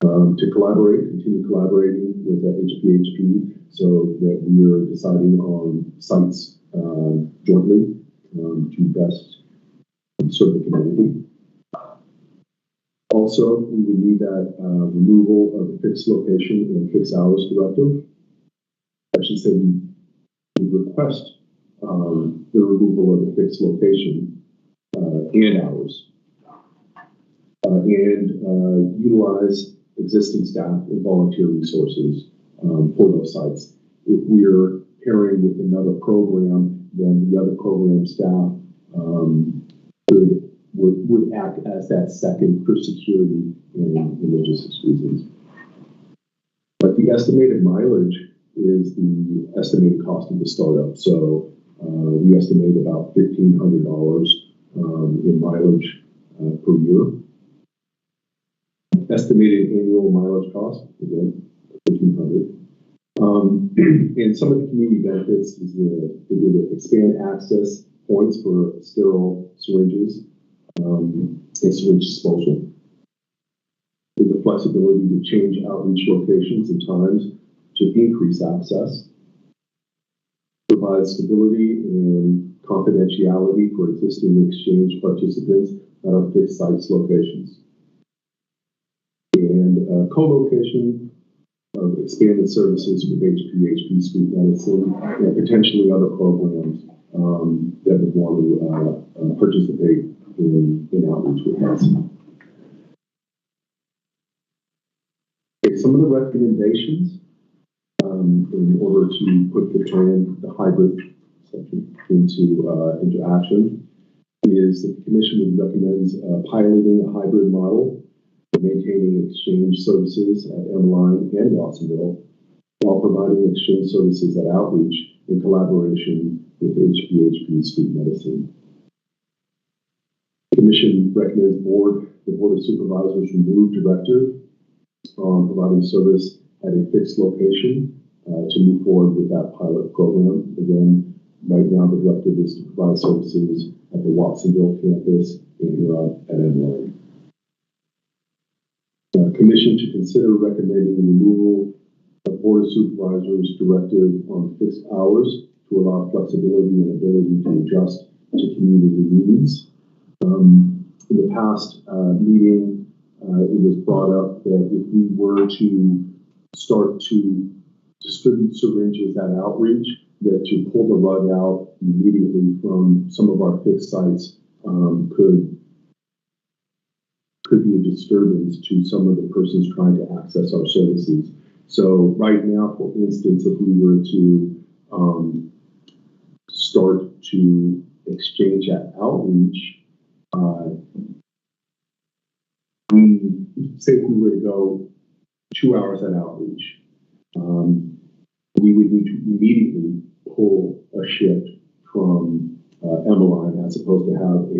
To continue collaborating with HPHP so that we are deciding on sites jointly to best serve the community. Also, we would need that removal of the fixed location and fixed hours directive. I should say we request the removal of the fixed location and hours and utilize existing staff and volunteer resources for those sites. If we are pairing with another program, then the other program staff would act as that second for security and logistics reasons. But the estimated mileage is the estimated cost of the startup. So we estimate about $1,500 in mileage per year. Estimated annual mileage cost, again, $1,500. And some of the community benefits is to expand access points for sterile syringes and syringe disposal. With the flexibility to change outreach locations and times to increase access. Provide stability and confidentiality for existing exchange participants at our fixed sites locations. And co-location of expanded services with HPHP Street Medicine and potentially other programs that would want to participate in outreach with us. Okay, some of the recommendations in order to put the hybrid section into action is that the Commission recommends piloting a hybrid model for maintaining exchange services at Emmeline and Watsonville while providing exchange services at Outreach in collaboration with HPHP Street Medicine. The Commission recommends the Board of Supervisors remove directive on providing service at a fixed location to move forward with that pilot program. Again, right now the directive is to provide services at the Watsonville campus and here at Emmeline. Commission to consider recommending the removal of Board of Supervisors directive on fixed hours to allow flexibility and ability to adjust to community needs. In the past meeting, it was brought up that if we were to start to distribute syringes at Outreach, that to pull the rug out immediately from some of our fixed sites could be a disturbance to some of the persons trying to access our services. So right now, for instance, if we were to start to exchange at Outreach, if we were to go 2 hours at Outreach, we would need to immediately pull a shift from Emmeline as opposed to have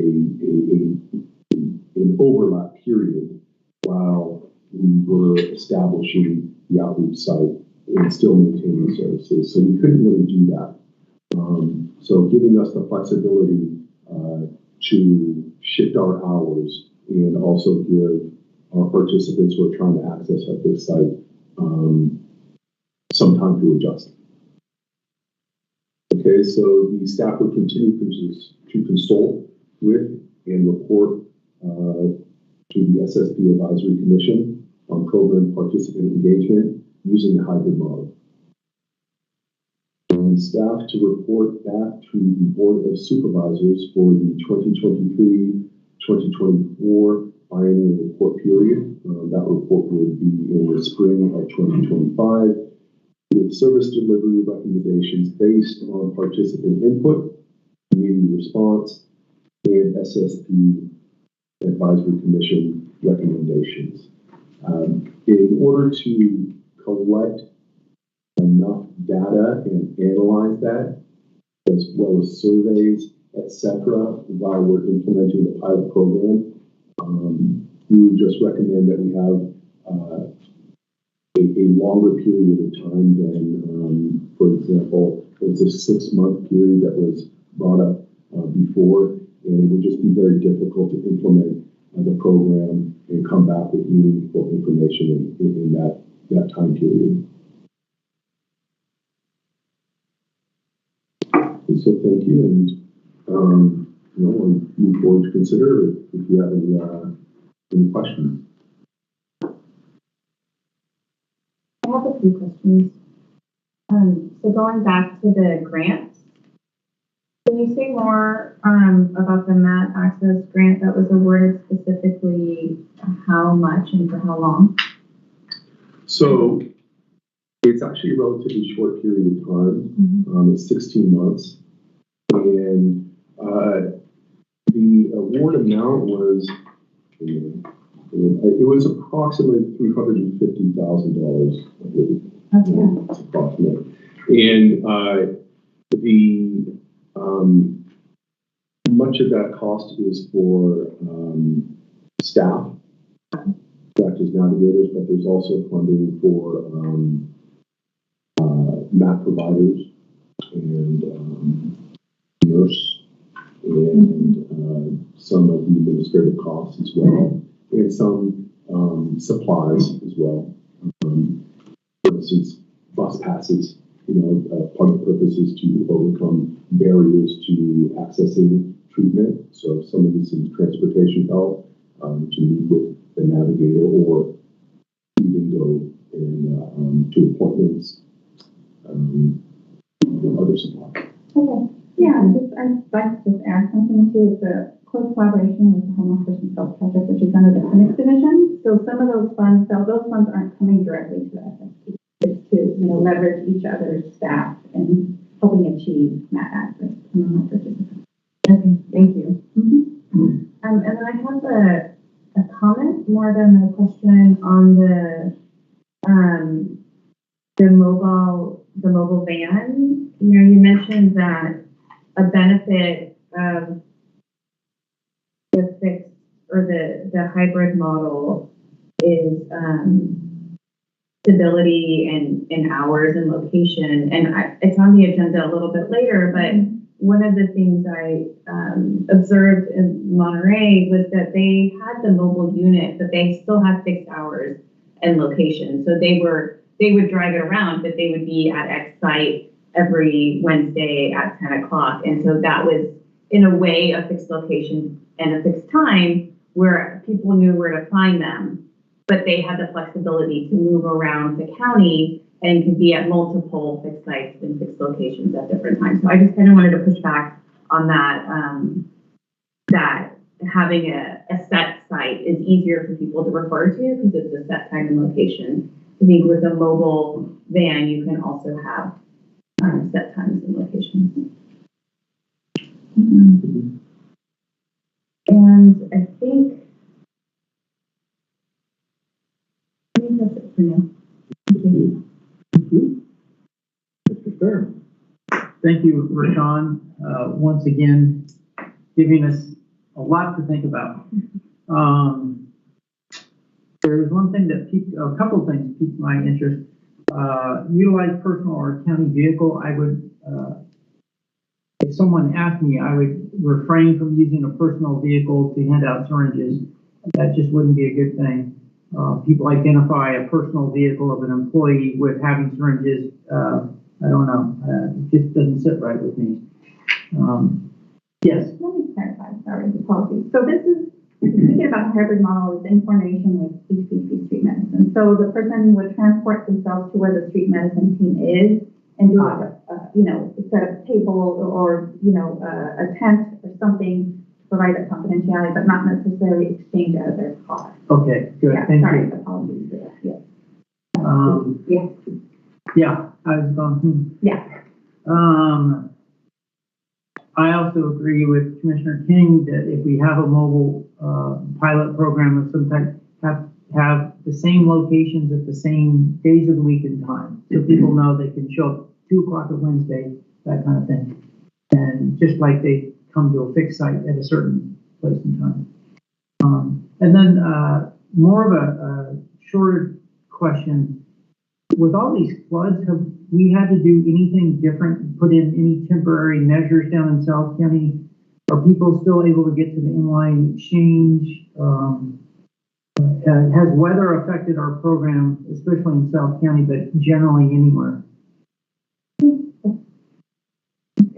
an overlap period while we were establishing the Outreach site and still maintaining services. So we couldn't really do that. So giving us the flexibility to shift our hours and also give our participants who are trying to access our fixed site some time to adjust. Okay, so the staff will continue to consult with and report to the SSP Advisory Commission on program participant engagement using the hybrid model. And staff to report back to the Board of Supervisors for the 2023-2024 biennial report period. That report would be in the spring of 2025 with service delivery recommendations based on participant input, community response, and SSP Advisory Commission recommendations. In order to collect enough data and analyze that, as well as surveys, etc., while we're implementing the pilot program, we would just recommend that we have a longer period of time than, for example, it's a 6-month period that was brought up before, and it would just be very difficult to implement the program and come back with meaningful information in that time period. And so thank you, and I'll move forward to consider if you have any questions. I have a few questions. So going back to the grants, can you say more about the MAT access grant that was awarded, specifically how much and for how long? So it's actually a relatively short period of time. It's 16 months. And the award amount was, it was approximately $350,000, I believe. Okay. It's approximate. And much of that cost is for staff, practice navigators, but there's also funding for MAT providers and nurse and some of the administrative costs as well, and some supplies as well. For instance, bus passes. Part of the purpose is to overcome barriers to accessing treatment. So if someone needs some transportation help to meet with the navigator, or even go to appointments, other supplies. Okay. Yeah, I'd like to just add something to the close collaboration with the Homeless Person Health Project, which is under the clinics division. So some of those funds aren't coming directly to SSP. It's to leverage each other's staff and helping achieve MAT access among our participants. Okay, thank you. And then I have a comment more than a question on the mobile van. You mentioned that a benefit of the fixed or the hybrid model is stability and hours and location. And it's on the agenda a little bit later, but one of the things I observed in Monterey was that they had the mobile unit, but they still had fixed hours and location. So they would drive it around, but they would be at X site every Wednesday at 10 o'clock. And so that was, in a way, a fixed location and a fixed time where people knew where to find them, but they had the flexibility to move around the county and could be at multiple fixed sites and fixed locations at different times. So I just kind of wanted to push back on that, that having a set site is easier for people to refer to because it's a set time and location. I think with a mobile van, you can also have set times and locations. And I think that's it for now. Thank you. Thank you. Mr. Stern. Thank you, Rashawn, once again, giving us a lot to think about. There's one thing that a couple of things piqued my interest. Utilize personal or county vehicle. I would, if someone asked me, I would refrain from using a personal vehicle to hand out syringes. That just wouldn't be a good thing. People identify a personal vehicle of an employee with having syringes. I don't know. It just doesn't sit right with me. Yes. Let me clarify. Sorry, the policy. So this is thinking about the hybrid model is in coordination with HPC street medicine. So the person would transport themselves to where the street medicine team is and do set up a table or a tent or something to provide that confidentiality, but not necessarily exchange out of their car. Okay, good. Yeah, Thank sorry, you. apologies for that. Yes. Yes. Yeah, I was going. Yeah. I also agree with Commissioner King that if we have a mobile pilot program of some type, have the same locations at the same days of the week and time, so people know they can show up 2 o'clock on Wednesday, that kind of thing, and just like they come to a fixed site at a certain place and time. And then more of a shorter question. With all these floods, have we had to do anything different, put in any temporary measures down in South County? Are people still able to get to the inline exchange? Has weather affected our program, especially in South County, but generally anywhere?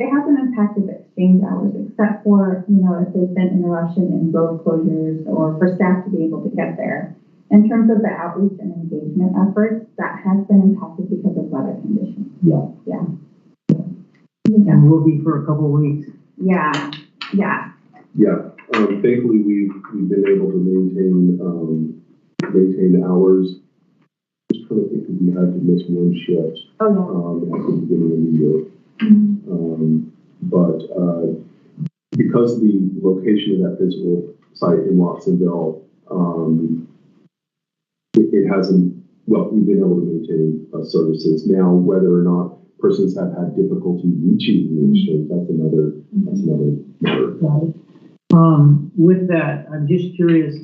It hasn't impacted the exchange hours, except for, if there's been interruption in road closures or for staff to be able to get there. In terms of the outreach and engagement efforts, that has been impacted because of weather conditions. Yeah. And will be for a couple of weeks. Yeah. Thankfully, we've been able to maintain hours. Just trying to think if we had to miss one shift at the beginning of the year. But because of the location of that physical site in Watsonville, it hasn't. Well, we've been able to maintain services. Now, whether or not persons have had difficulty reaching the exchange, that's another matter. Got it. With that, I'm just curious,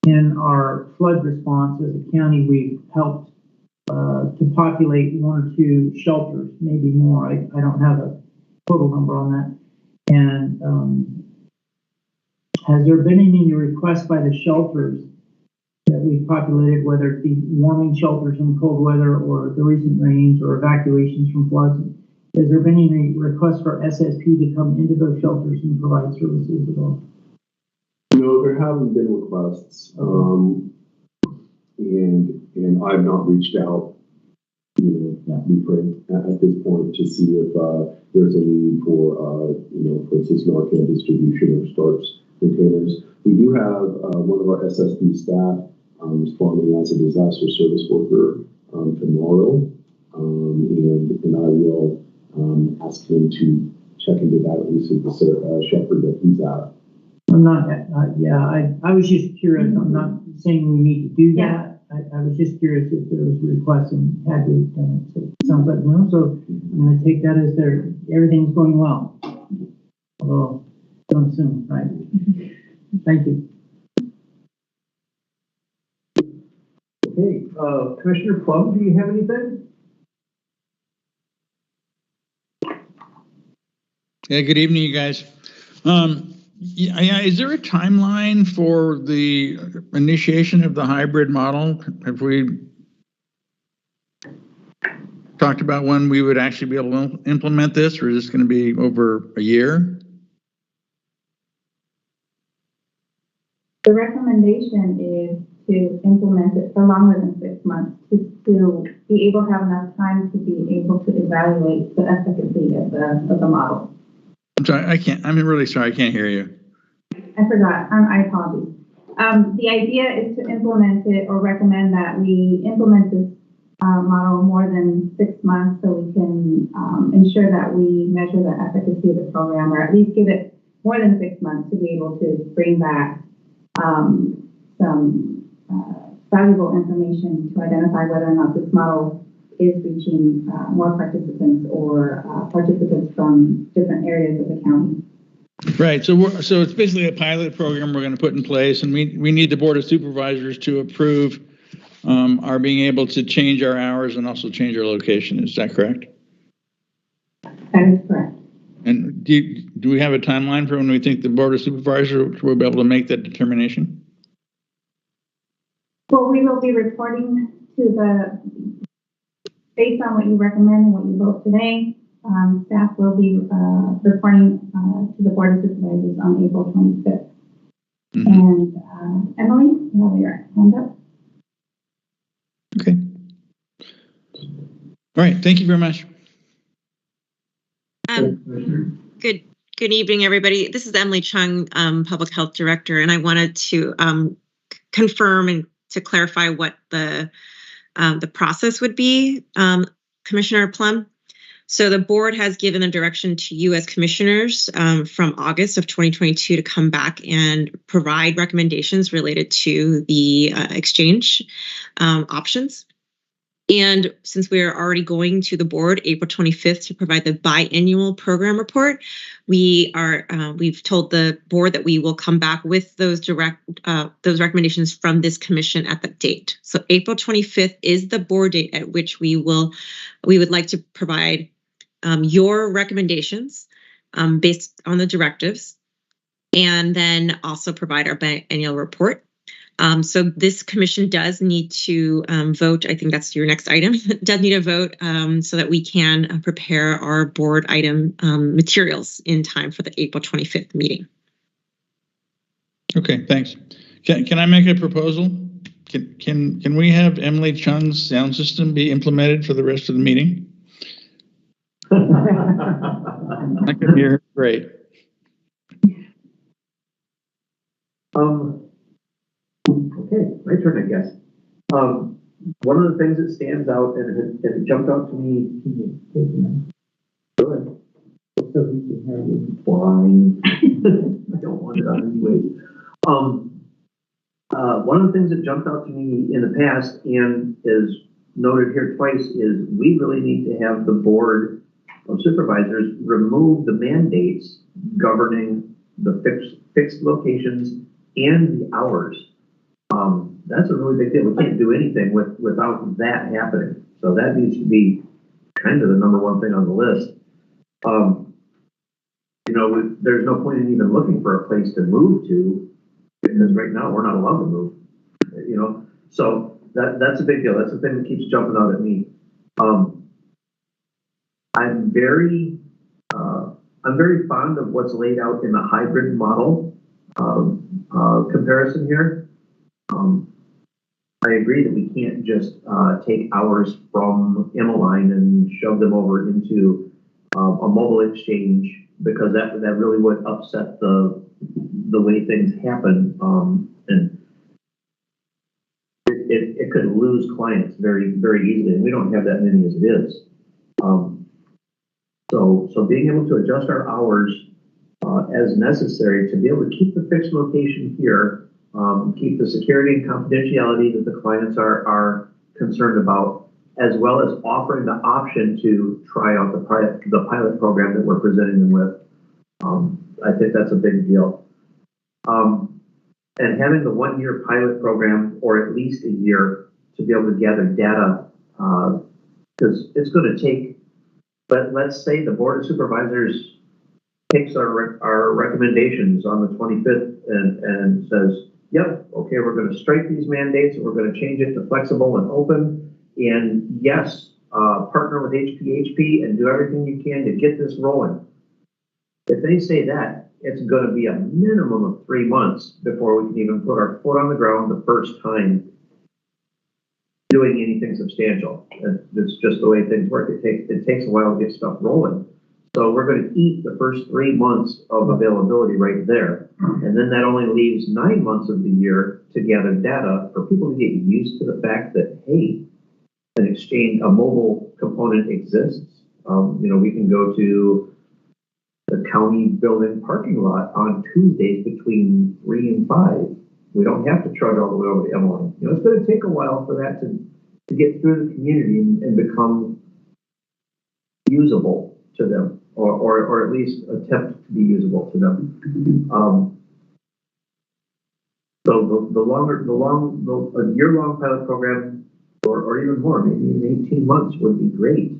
in our flood response as a county, we've helped to populate 1 or 2 shelters, maybe more. I don't have a total number on that. And has there been any requests by the shelters that we've populated, whether it be warming shelters in cold weather or the recent rains or evacuations from floods? Has there been any requests for SSP to come into those shelters and provide services at all? No, there haven't been requests, and I've not reached out, at this point to see if there's a need for, for instance, Narcan distribution or starch containers. We do have one of our SSP staff responding as a disaster service worker tomorrow, and I will ask him to check into that, at least with the shelter that he's at. I'm not, I was just curious. I'm not saying we need to do that. I was just curious if there was requests and had we done it. So it sounds like no. So I'm going to take that as everything's going well. Although, don't assume, right? Thank you. Okay, Commissioner Plum, do you have anything? Yeah, good evening, you guys. Is there a timeline for the initiation of the hybrid model? Have we talked about when we would actually be able to implement this, or is this going to be over a year? The recommendation is to implement it for longer than 6 months to be able to have enough time to be able to evaluate the efficacy of the model. I'm sorry, I'm really sorry, I can't hear you. I forgot, I apologize. The idea is to implement it or recommend that we implement this model more than 6 months so we can ensure that we measure the efficacy of the program, or at least give it more than 6 months to be able to bring back some valuable information to identify whether or not this model is reaching more participants or participants from different areas of the county. Right. So it's basically a pilot program we're going to put in place, and we need the Board of Supervisors to approve our being able to change our hours and also change our location. Is that correct? That is correct. And do we have a timeline for when we think the Board of Supervisors will be able to make that determination? Well, we will be reporting based on what you recommend and what you vote today. Staff will be reporting to the Board of Supervisors on April 25th. Mm-hmm. And Emily, you have your hand up. Okay. All right. Thank you very much. Good evening, everybody. This is Emily Chung, Public Health Director, and I wanted to confirm and to clarify what the process would be, Commissioner Plum. So the board has given a direction to you as commissioners from August of 2022 to come back and provide recommendations related to the exchange options. And since we are already going to the board April 25th to provide the biennial program report, we've told the board that we will come back with those recommendations from this commission at that date. So April 25th is the board date at which we would like to provide your recommendations based on the directives, and then also provide our biennial report. So this commission does need to vote. I think that's your next item. Does need a vote so that we can prepare our board item materials in time for the April 25th meeting. Okay, thanks. Can I make a proposal? Can we have Emily Chung's sound system be implemented for the rest of the meeting? I can hear her great. Okay, my turn, I guess. One of the things that stands out and it jumped out to me. Go ahead. Fine. I don't want it on anyway. One of the things that jumped out to me in the past and is noted here twice is we really need to have the board of supervisors remove the mandates governing the fixed locations and the hours. That's a really big deal. We can't do anything without that happening. So that needs to be kind of the number one thing on the list. There's no point in even looking for a place to move to because right now we're not allowed to move. So that's a big deal. That's the thing that keeps jumping out at me. I'm very fond of what's laid out in the hybrid model comparison here. I agree that we can't just take hours from Emmeline and shove them over into a mobile exchange because that really would upset the way things happen, and it could lose clients very, very easily, and we don't have that many as it is. So being able to adjust our hours as necessary to be able to keep the fixed location here, keep the security and confidentiality that the clients are concerned about, as well as offering the option to try out the pilot program that we're presenting them with. I think that's a big deal. And having the 1-year pilot program, or at least a year, to be able to gather data, because it's going to take, but let's say the Board of Supervisors takes our recommendations on the 25th and says, yep, okay, we're going to strike these mandates and we're going to change it to flexible and open. And yes, partner with HPHP and do everything you can to get this rolling. If they say that, it's going to be a minimum of 3 months before we can even put our foot on the ground the first time doing anything substantial. It's just the way things work. It takes a while to get stuff rolling. So we're going to eat the first 3 months of availability right there. And then that only leaves 9 months of the year to gather data for people to get used to the fact that, hey, an exchange, a mobile component exists. We can go to the county building parking lot on Tuesdays between 3 and 5. We don't have to trudge all the way over to Emmeline. It's going to take a while for that to get through the community and become usable to them, or at least attempt to be usable to them. So a year-long pilot program, or even more, maybe even 18 months would be great.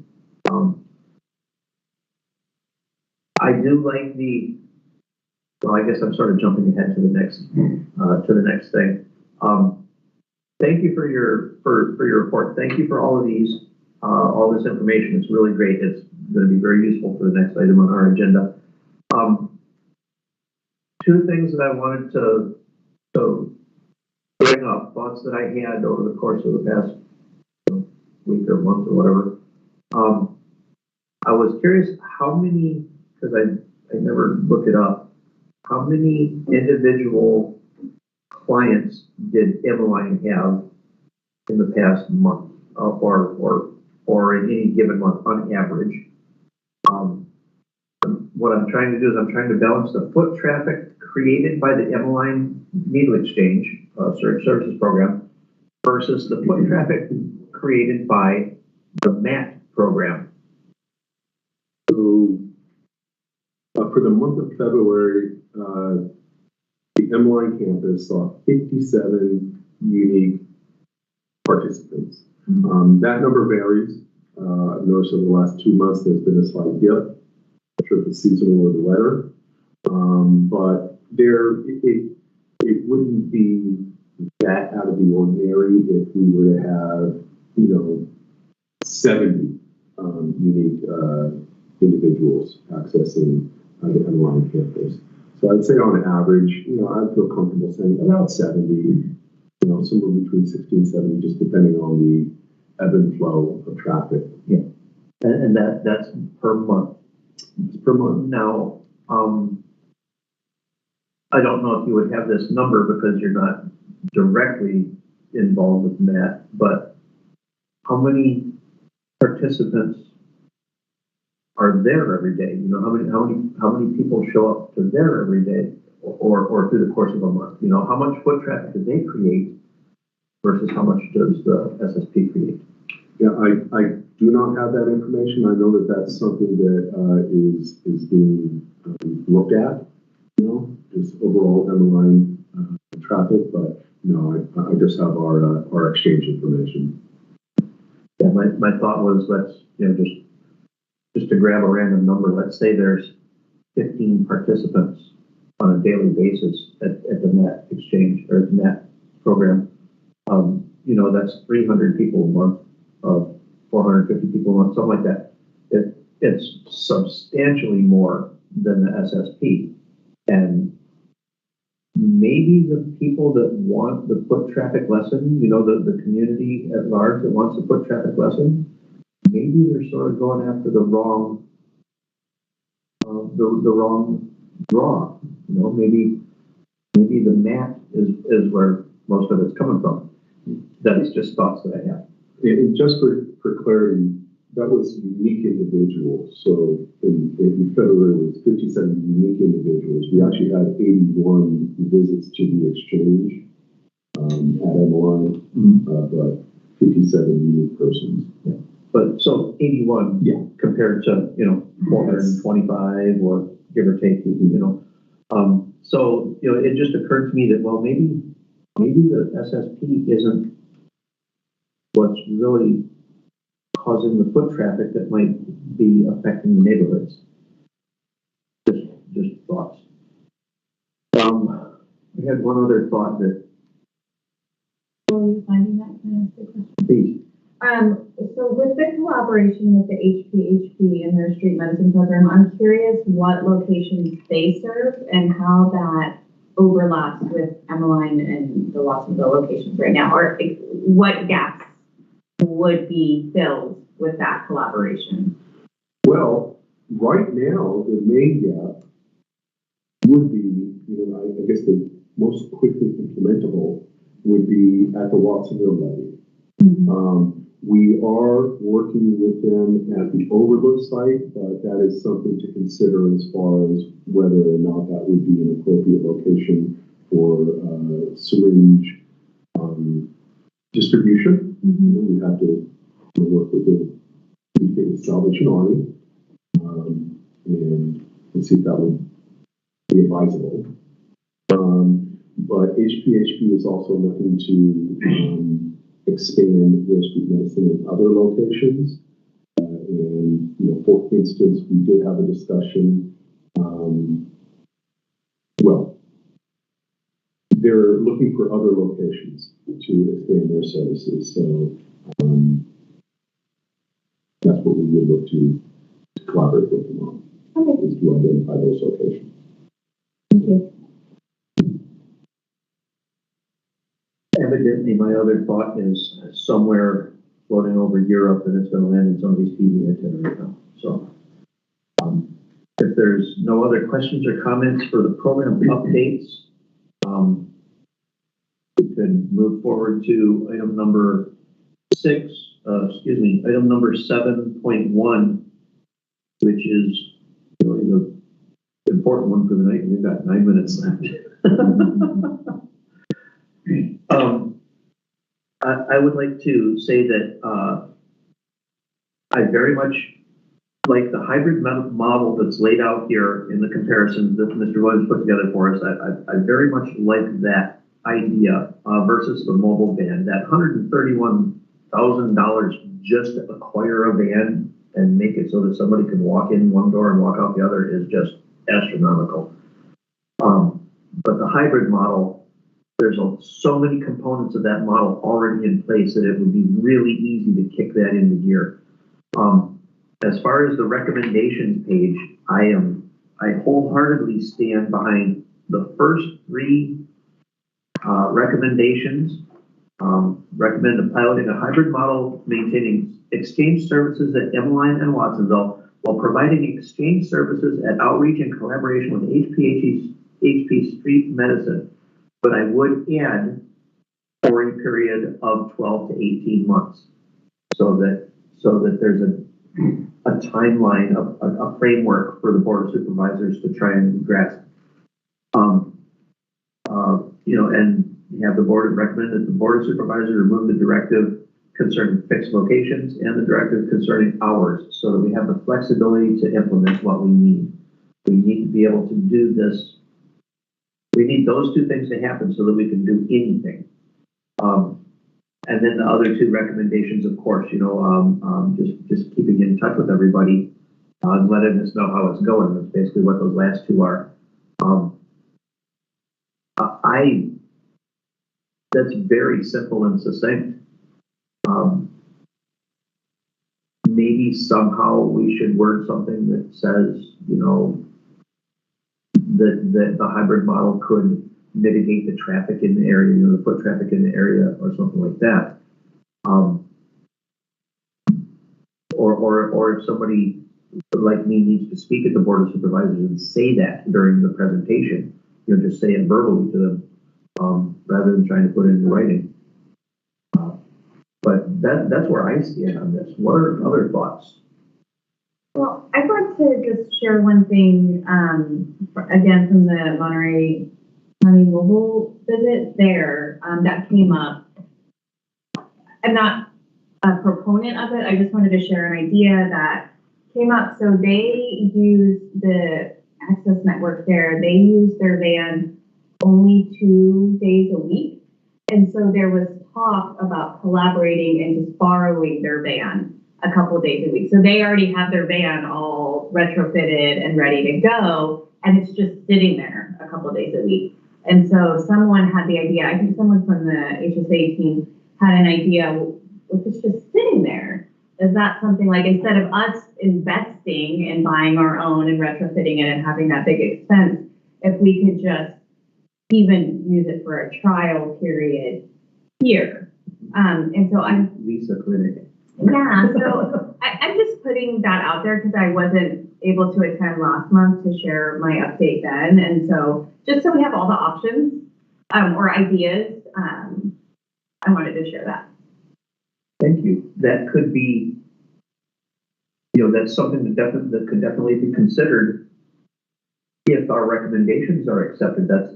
I do like well, I guess I'm sort of jumping ahead to the next thing. Thank you for your report. Thank you for all of these, all this information. It's really great. It's going to be very useful for the next item on our agenda. Two things that I wanted to bring up, thoughts that I had over the course of the past week or month or whatever. I was curious how many, because I never looked it up, how many individual clients did Emmeline have in the past month, or in any given month on average? What I'm trying to do is I'm trying to balance the foot traffic created by the Emmeline Needle Exchange Syringe Services Program versus the foot traffic created by the MAT program? So, for the month of February, the Emmeline campus saw 57 unique participants. That number varies. I've noticed over the last 2 months there's been a slight dip. I'm sure if it's seasonal or the weather. But it wouldn't be that out of the ordinary if we were to have, 70 unique individuals accessing the Emmeline campus. So I'd say on average, I'd feel comfortable saying about 70, somewhere between 60 and 70, just depending on the ebb and flow of traffic. Yeah. And that's per month. It's per month. Now, I don't know if you would have this number because you're not directly involved with MAT, but how many participants are there every day? How many people show up to there every day or through the course of a month? How much foot traffic do they create versus how much does the SSP create? Yeah, I do not have that information. I know that that's something that is being looked at, just overall Emmeline traffic, but no, I just have our exchange information. Yeah, my thought was let's, just to grab a random number, let's say there's 15 participants on a daily basis at the MAT exchange or the MAT program. That's 300 people a month, 450 people a month, something like that. It's substantially more than the SSP. And maybe the people that want the foot traffic lesson, the community at large that wants the foot traffic lesson, maybe they're sort of going after the wrong, the wrong draw. Maybe the MAT is where most of it's coming from. That's just thoughts that I have. And just for clarity, that was unique individuals. So in February, it was 57 unique individuals. We actually had 81 visits to the exchange at Emmeline, but 57 unique persons. Yeah. But so 81 compared to, 425 or give or take, So, it just occurred to me that, well, maybe the SSP isn't what's really causing the foot traffic that might be affecting the neighborhoods. Just thoughts. I had one other thought that. While you're finding that, can I ask a question? Please. So with the collaboration with the HPHP and their street medicine program, I'm curious what locations they serve and how that overlaps with Emmeline and the Watsonville locations right now, or what gaps would be filled with that collaboration? Well, right now, the main gap would be, I guess the most quickly implementable would be at the Watsonville levy. We are working with them at the Overlook site, but that is something to consider as far as whether or not that would be an appropriate location for syringe distribution. We have to work with the Salvation Army and see if that would be advisable. But HPHP is also looking to expand their street medicine in other locations. And, for instance, we did have a discussion, they're looking for other locations to expand their services. So that's what we would look to collaborate with them on, is to identify those locations. Thank you. Evidently, my other thought is somewhere floating over Europe, and it's going to land in somebody's TV itinerary now. So, if there's no other questions or comments for the program updates, we can move forward to item number 7.1, which is really the important one for the night. We've got 9 minutes left. I would like to say that I very much like the hybrid model that's laid out here in the comparisons that Mr. Williams put together for us. I very much like that idea versus the mobile van. That $131,000 just to acquire a van and make it so that somebody can walk in one door and walk out the other is just astronomical. But the hybrid model, there's so many components of that model already in place that it would be really easy to kick that into gear. As far as the recommendations page, I wholeheartedly stand behind the first three recommendations. Recommend piloting a hybrid model, maintaining exchange services at Emmeline and Watsonville, while providing exchange services at outreach and collaboration with HP Street Medicine. But I would add for a period of 12 to 18 months, so that there's a timeline, a framework for the Board of Supervisors to try and grasp. And have the board recommend that the Board of Supervisors remove the directive concerning fixed locations and the directive concerning hours, so that we have the flexibility to implement what we need. We need to be able to do this. We need those two things to happen so that we can do anything. And then the other two recommendations, of course, just keeping in touch with everybody, letting us know how it's going. That's basically what those last two are. That's very simple and succinct. Maybe somehow we should word something that says, that the hybrid model could mitigate the traffic in the area, the foot traffic in the area, or something like that. Or if somebody like me needs to speak at the Board of Supervisors and say that during the presentation, just say it verbally to them, rather than trying to put it in writing. But that's where I stand on this. What are other thoughts? Well, I'd like to just share one thing, again, from the Monterey County mobile visit there, that came up. I'm not a proponent of it. I just wanted to share an idea that came up. So they use the access network there. They use their van only 2 days a week. And so there was talk about collaborating and just borrowing their van a couple days a week. So they already have their van all retrofitted and ready to go, and it's just sitting there a couple days a week. And so someone had the idea, I think someone from the HSA team had an idea, if it's just sitting there, is that something like, instead of us investing and buying our own and retrofitting it and having that big expense, if we could just even use it for a trial period here. And so I'm Lisa Clinic. Yeah, so I'm just putting that out there because I wasn't able to attend last month to share my update then. And so just so we have all the options or ideas, I wanted to share that. Thank you. That could be, that's something that could definitely be considered if our recommendations are accepted. That's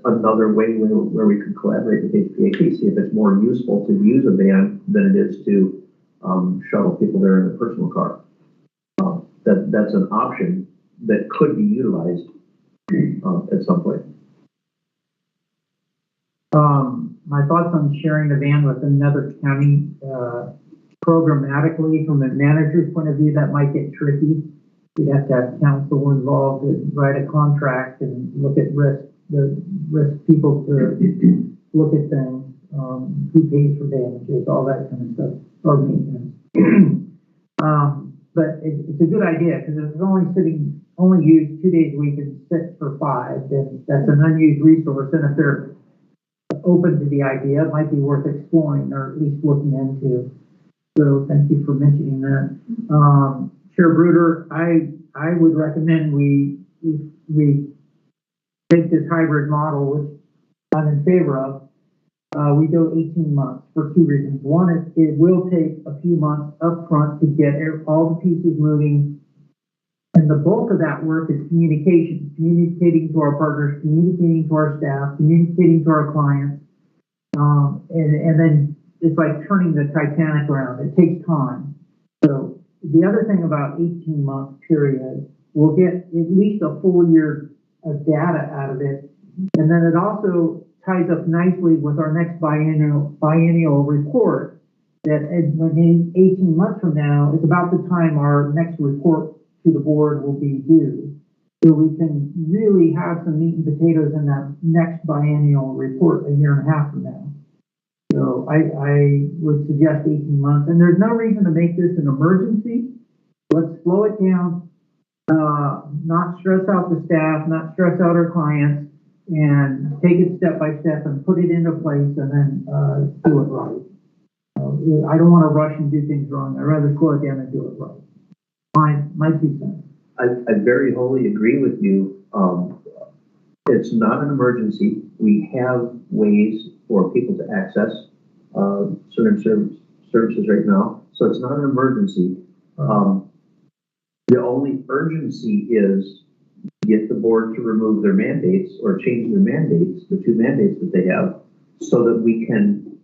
another way where we could collaborate with HPAP, see if it's more useful to use a van than it is to shuttle people there in a personal car. That's an option that could be utilized at some point. My thoughts on sharing the van with another county programmatically from a manager's point of view, that might get tricky. You'd have to have counsel involved and write a contract and look at risk people to look at things, who pays for damages, all that kind of stuff, or maintenance. But it's a good idea, because if it's only used 2 days a week and sit for 5, then that's an unused resource. And if they're open to the idea, it might be worth exploring or at least looking into. So thank you for mentioning that. Chair Bruder, I would recommend we take this hybrid model, which I'm in favor of. We go 18 months for 2 reasons. One is it will take a few months up front to get all the pieces moving. And the bulk of that work is communication to our partners, communicating to our staff, communicating to our clients. And then it's like turning the Titanic around. It takes time. So the other thing about 18-month period, we'll get at least a full year of data out of it. And then it also ties up nicely with our next biennial report that when 18 months from now, it's about the time our next report to the board will be due. So we can really have some meat and potatoes in that next biennial report a year and a half from now. So I would suggest 18 months, and there's no reason to make this an emergency. Let's slow it down, not stress out the staff, not stress out our clients, and take it step by step and put it into place and then do it right. I don't want to rush and do things wrong. I'd rather slow it down and do it right. My 2 cents. I very wholly agree with you. It's not an emergency. We have ways for people to access certain services right now, so it's not an emergency. The only urgency is get the board to remove their mandates or change their mandates, the 2 mandates that they have, so that we can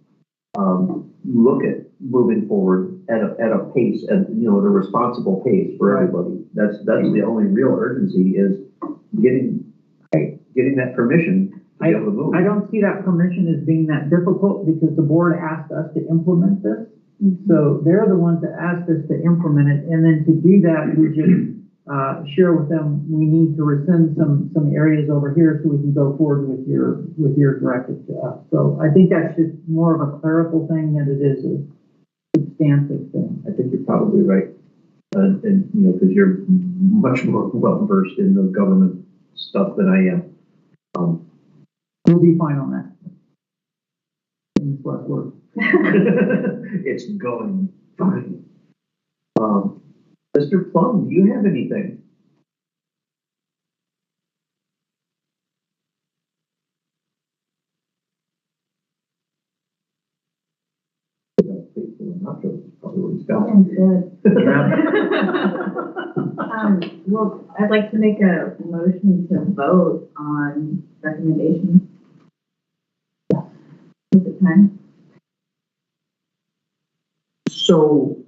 look at moving forward at a pace, and at a responsible pace for everybody. That's the only real urgency is getting that permission to be able to move. I don't see that permission as being that difficult because the board asked us to implement this. So they're the ones that asked us to implement it. And then to do that, we just share with them, we need to rescind some areas over here so we can go forward with your directive to us. So I think that's just more of a clerical thing than it is a substantive thing. I think you're probably right. And because you're much more well versed in the government stuff than I am. We'll be fine on that. Things less work. It's going fine. Mr. Plum, do you have anything? Probably what he's got. Good. Well, I'd like to make a motion to vote on recommendations. Is it time? So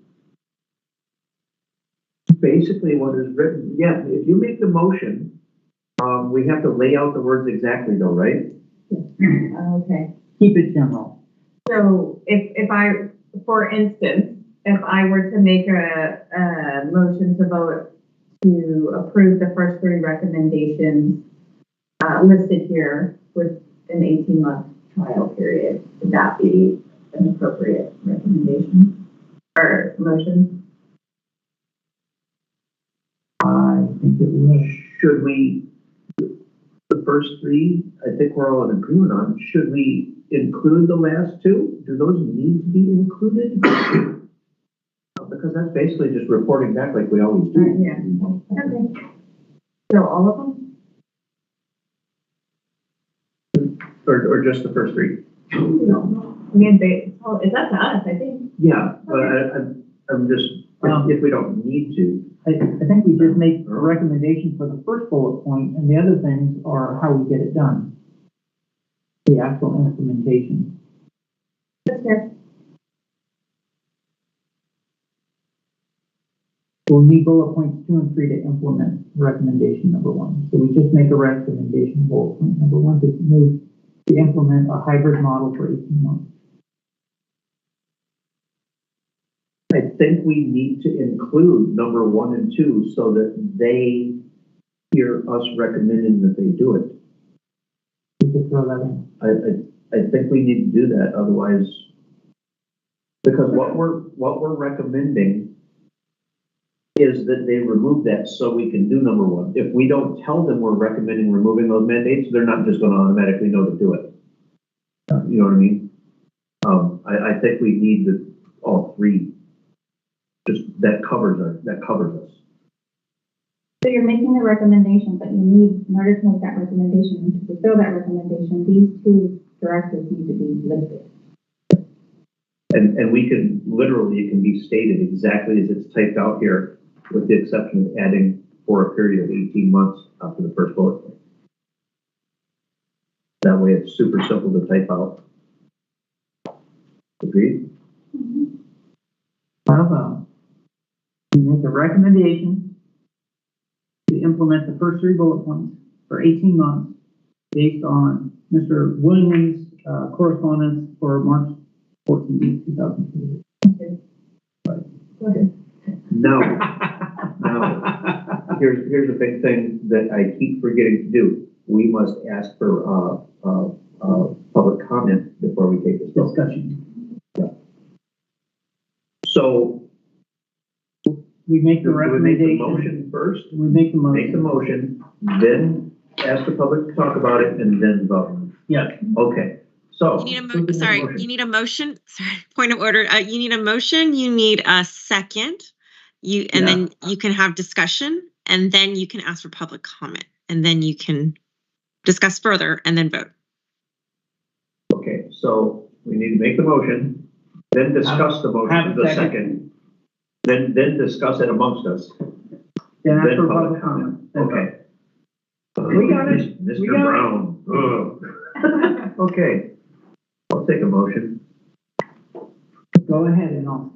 basically what is written, yeah, if you make the motion, we have to lay out the words exactly though, right? Okay. Keep it general. So if I, for instance, if I were to make a motion to vote to approve the first 3 recommendations listed here with an 18-month trial period, would that be an appropriate recommendation or motion? I think it will. Should we, the first 3, I think we're all in agreement on, should we include the last 2? Do those need to be included? Because that's basically just reporting back like we always do. Yeah. Okay. So all of them? Or just the first 3? No. I mean, it's up to us, I think. Yeah, but I'm just, if we don't need to. I think we just make a recommendation for the first bullet point, and the other things are how we get it done. The actual implementation. That's fair. We'll need bullet points 2 and 3 to implement recommendation number 1. So we just make a recommendation bullet point number 1 to implement a hybrid model for 18 months. I think we need to include number 1 and 2 so that they hear us recommending that they do it. We could throw that in. I think we need to do that, otherwise, because what we're recommending is that they remove that so we can do number 1. If we don't tell them we're recommending removing those mandates, they're not just going to automatically know to do it. You know what I mean? I think we need all 3. Just that covers us. So you're making the recommendation, but you need, in order to make that recommendation and to fulfill that recommendation, these 2 directives need to be listed. And we can literally, it can be stated exactly as it's typed out here, with the exception of adding for a period of 18 months after the first bullet point. That way it's super simple to type out. Agreed? How about we make a recommendation to implement the first 3 bullet points for 18 months based on Mr. Williams' correspondence for March 14, 2020. Go ahead. Now, here's a big thing that I keep forgetting to do. We must ask for public comment before we take this vote. Discussion. Yeah. So We make the do we make the recommendation. motion first? We make the Make the motion. motion, then ask the public to talk about it, and then vote. Yeah. Okay. So You need a who can make the motion? you need a motion. Sorry, point of order. You need a motion. You need a second. Then you can have discussion, and then you can ask for public comment, and then you can discuss further, and then vote. Okay, so we need to make the motion, then discuss the motion, Have a the second. second, then discuss it amongst us. Then ask Then for public public comment. Then vote. Okay. We got it. Mr. We got it. Brown. Ugh. Okay, I'll take a motion. Go ahead and I'll.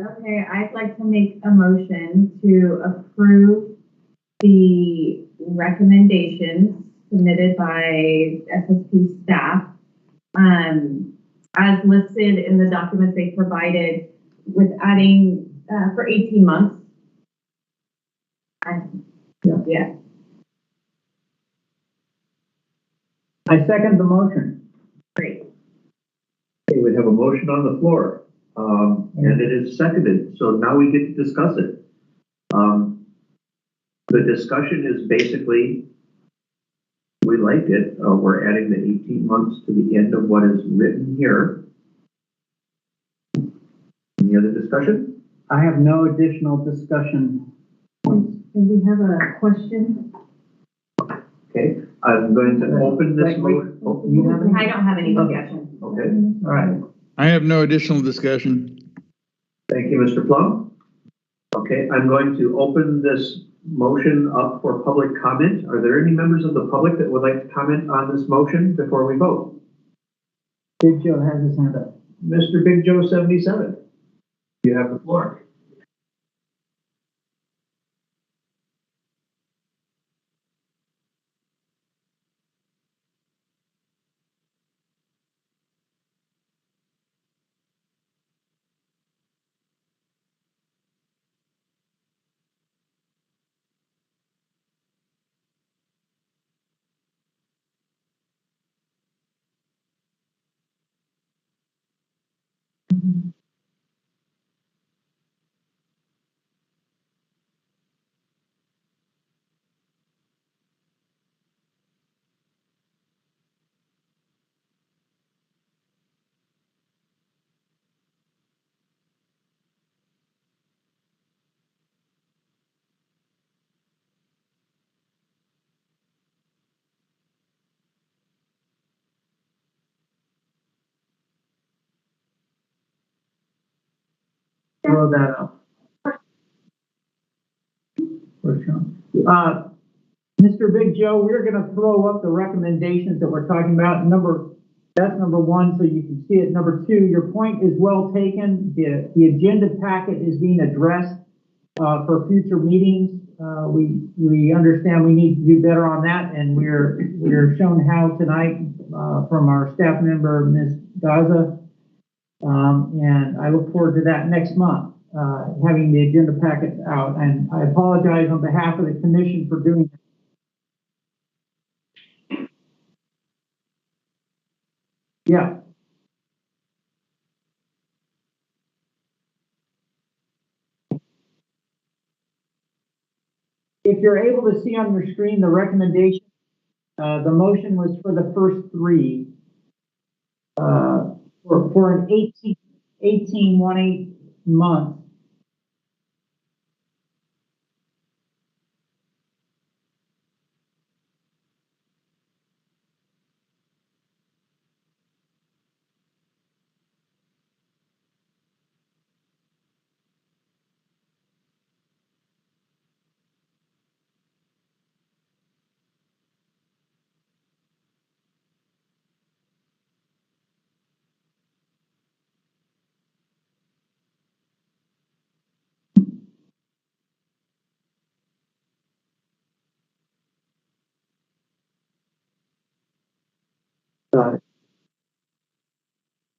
Okay, I'd like to make a motion to approve the recommendations submitted by SSP staff, as listed in the documents they provided, with adding, for 18 months. Yeah. I second the motion. Great. Okay, we have a motion on the floor, and it is seconded, so now we get to discuss it. The discussion is basically, we like it, we're adding the 18 months to the end of what is written here. Any other discussion? I have no additional discussion points. And we have a question. Okay, I'm going to open this Wait. motion. Oh, You have any? I don't have any discussion. okay, All right. I have no additional discussion. thank you, Mr. Plum. Okay, I'm going to open this motion up for public comment. Are there any members of the public that would like to comment on this motion before we vote? Big Joe has his hand up. Mr. Big Joe 77, you have the floor. Throw that up. Where's Sean? Mr. Big Joe, we're gonna throw up the recommendations that we're talking about. That's number 1, so you can see it. Number 2, your point is well taken. The agenda packet is being addressed for future meetings. We understand we need to do better on that, and we're shown how tonight from our staff member, Ms. Gaza. And I look forward to that next month, having the agenda packets out. And I apologize on behalf of the commission for doing that. Yeah. If you're able to see on your screen the recommendation, the motion was for the first 3, for an 18 month.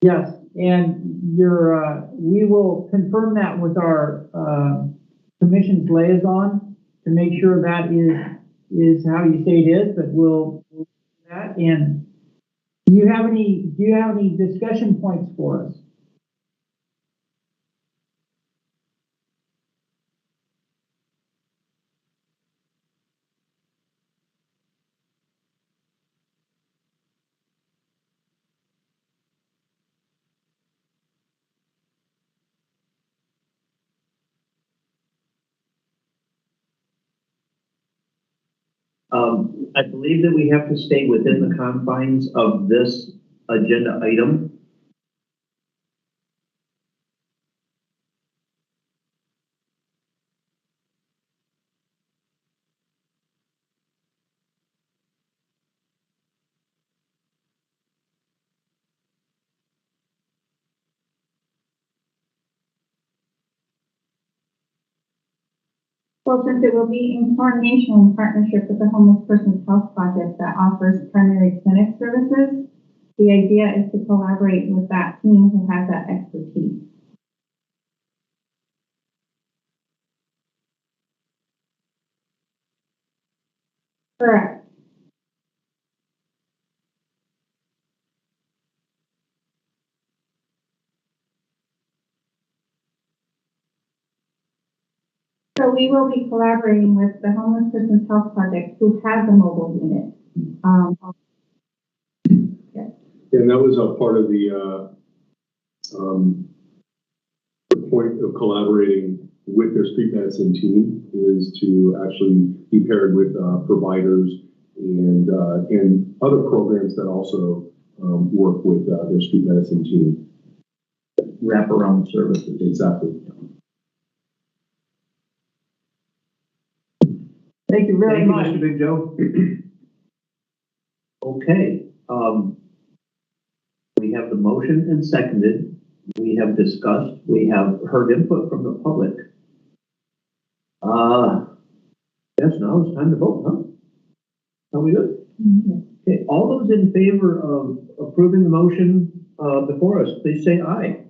Yes, and we will confirm that with our commission's liaison to make sure that is how you say it is, but we'll do that. And do you have any discussion points for us? I believe that we have to stay within the confines of this agenda item. Well, since it will be in coordination and partnership with the Homeless Persons Health Project that offers primary clinic services, the idea is to collaborate with that team who has that expertise. Correct. So we will be collaborating with the Homeless Persons Health Project who has a mobile unit. And that was a part of the point of collaborating with their street medicine team is to actually be paired with providers and other programs that also work with their street medicine team. Wraparound services. Exactly. Thank you very much. Mr. Big Joe. Okay, we have the motion and seconded. We have discussed. We have heard input from the public. Yes, now it's time to vote, huh? Are we good? Mm-hmm. Okay, all those in favor of approving the motion before us, please say aye.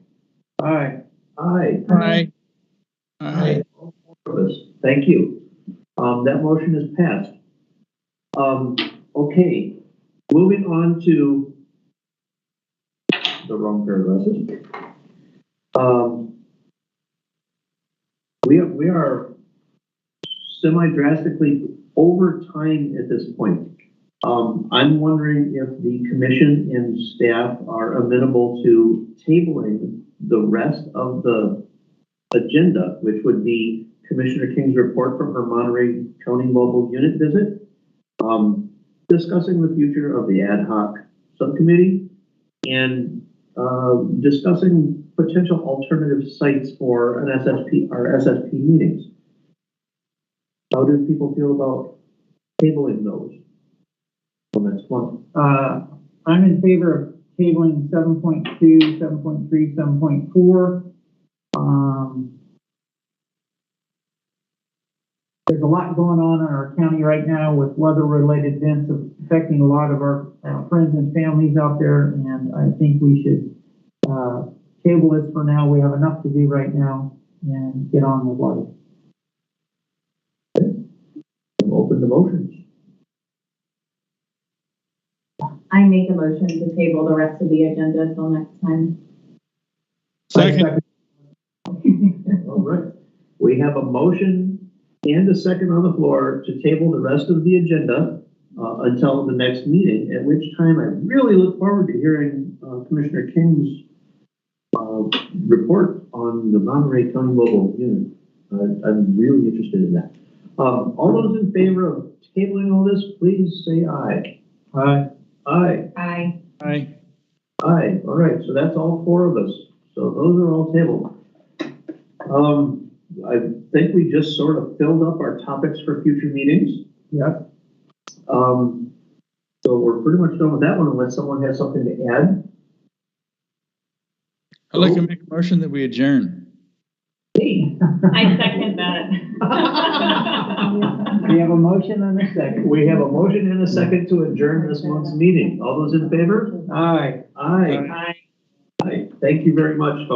Aye. Aye. Aye. Aye. All four of us. Thank you. That motion is passed. Okay, moving on to the wrong pair of glasses. We are semi-drastically over time at this point. I'm wondering if the commission and staff are amenable to tabling the rest of the agenda, which would be Commissioner King's report from her Monterey County Mobile Unit visit, discussing the future of the ad hoc subcommittee, and discussing potential alternative sites for an SSP or SSP meetings. How do people feel about tabling those? Well, next one. I'm in favor of tabling 7.2, 7.3, 7.4. There's a lot going on in our county right now with weather-related events affecting a lot of our friends and families out there, and I think we should table this for now. We have enough to do right now and get on with life. Okay. We'll open the motions. I make a motion to table the rest of the agenda until next time. Second. All right. We have a motion and a second on the floor to table the rest of the agenda until the next meeting, at which time I really look forward to hearing Commissioner King's report on the Monterey County Mobile Unit. I'm really interested in that. All those in favor of tabling all this, please say aye. Aye. Aye. Aye. Aye. Aye. All right, so that's all four of us. So those are all tabled. I think we just sort of filled up our topics for future meetings. Yep. So we're pretty much done with that one unless someone has something to add. I'd like to make a motion that we adjourn. Hey. I second that. We have a motion and a second. We have a motion and a second to adjourn this month's meeting. All those in favor? Aye. Aye. Aye. Thank you very much, folks.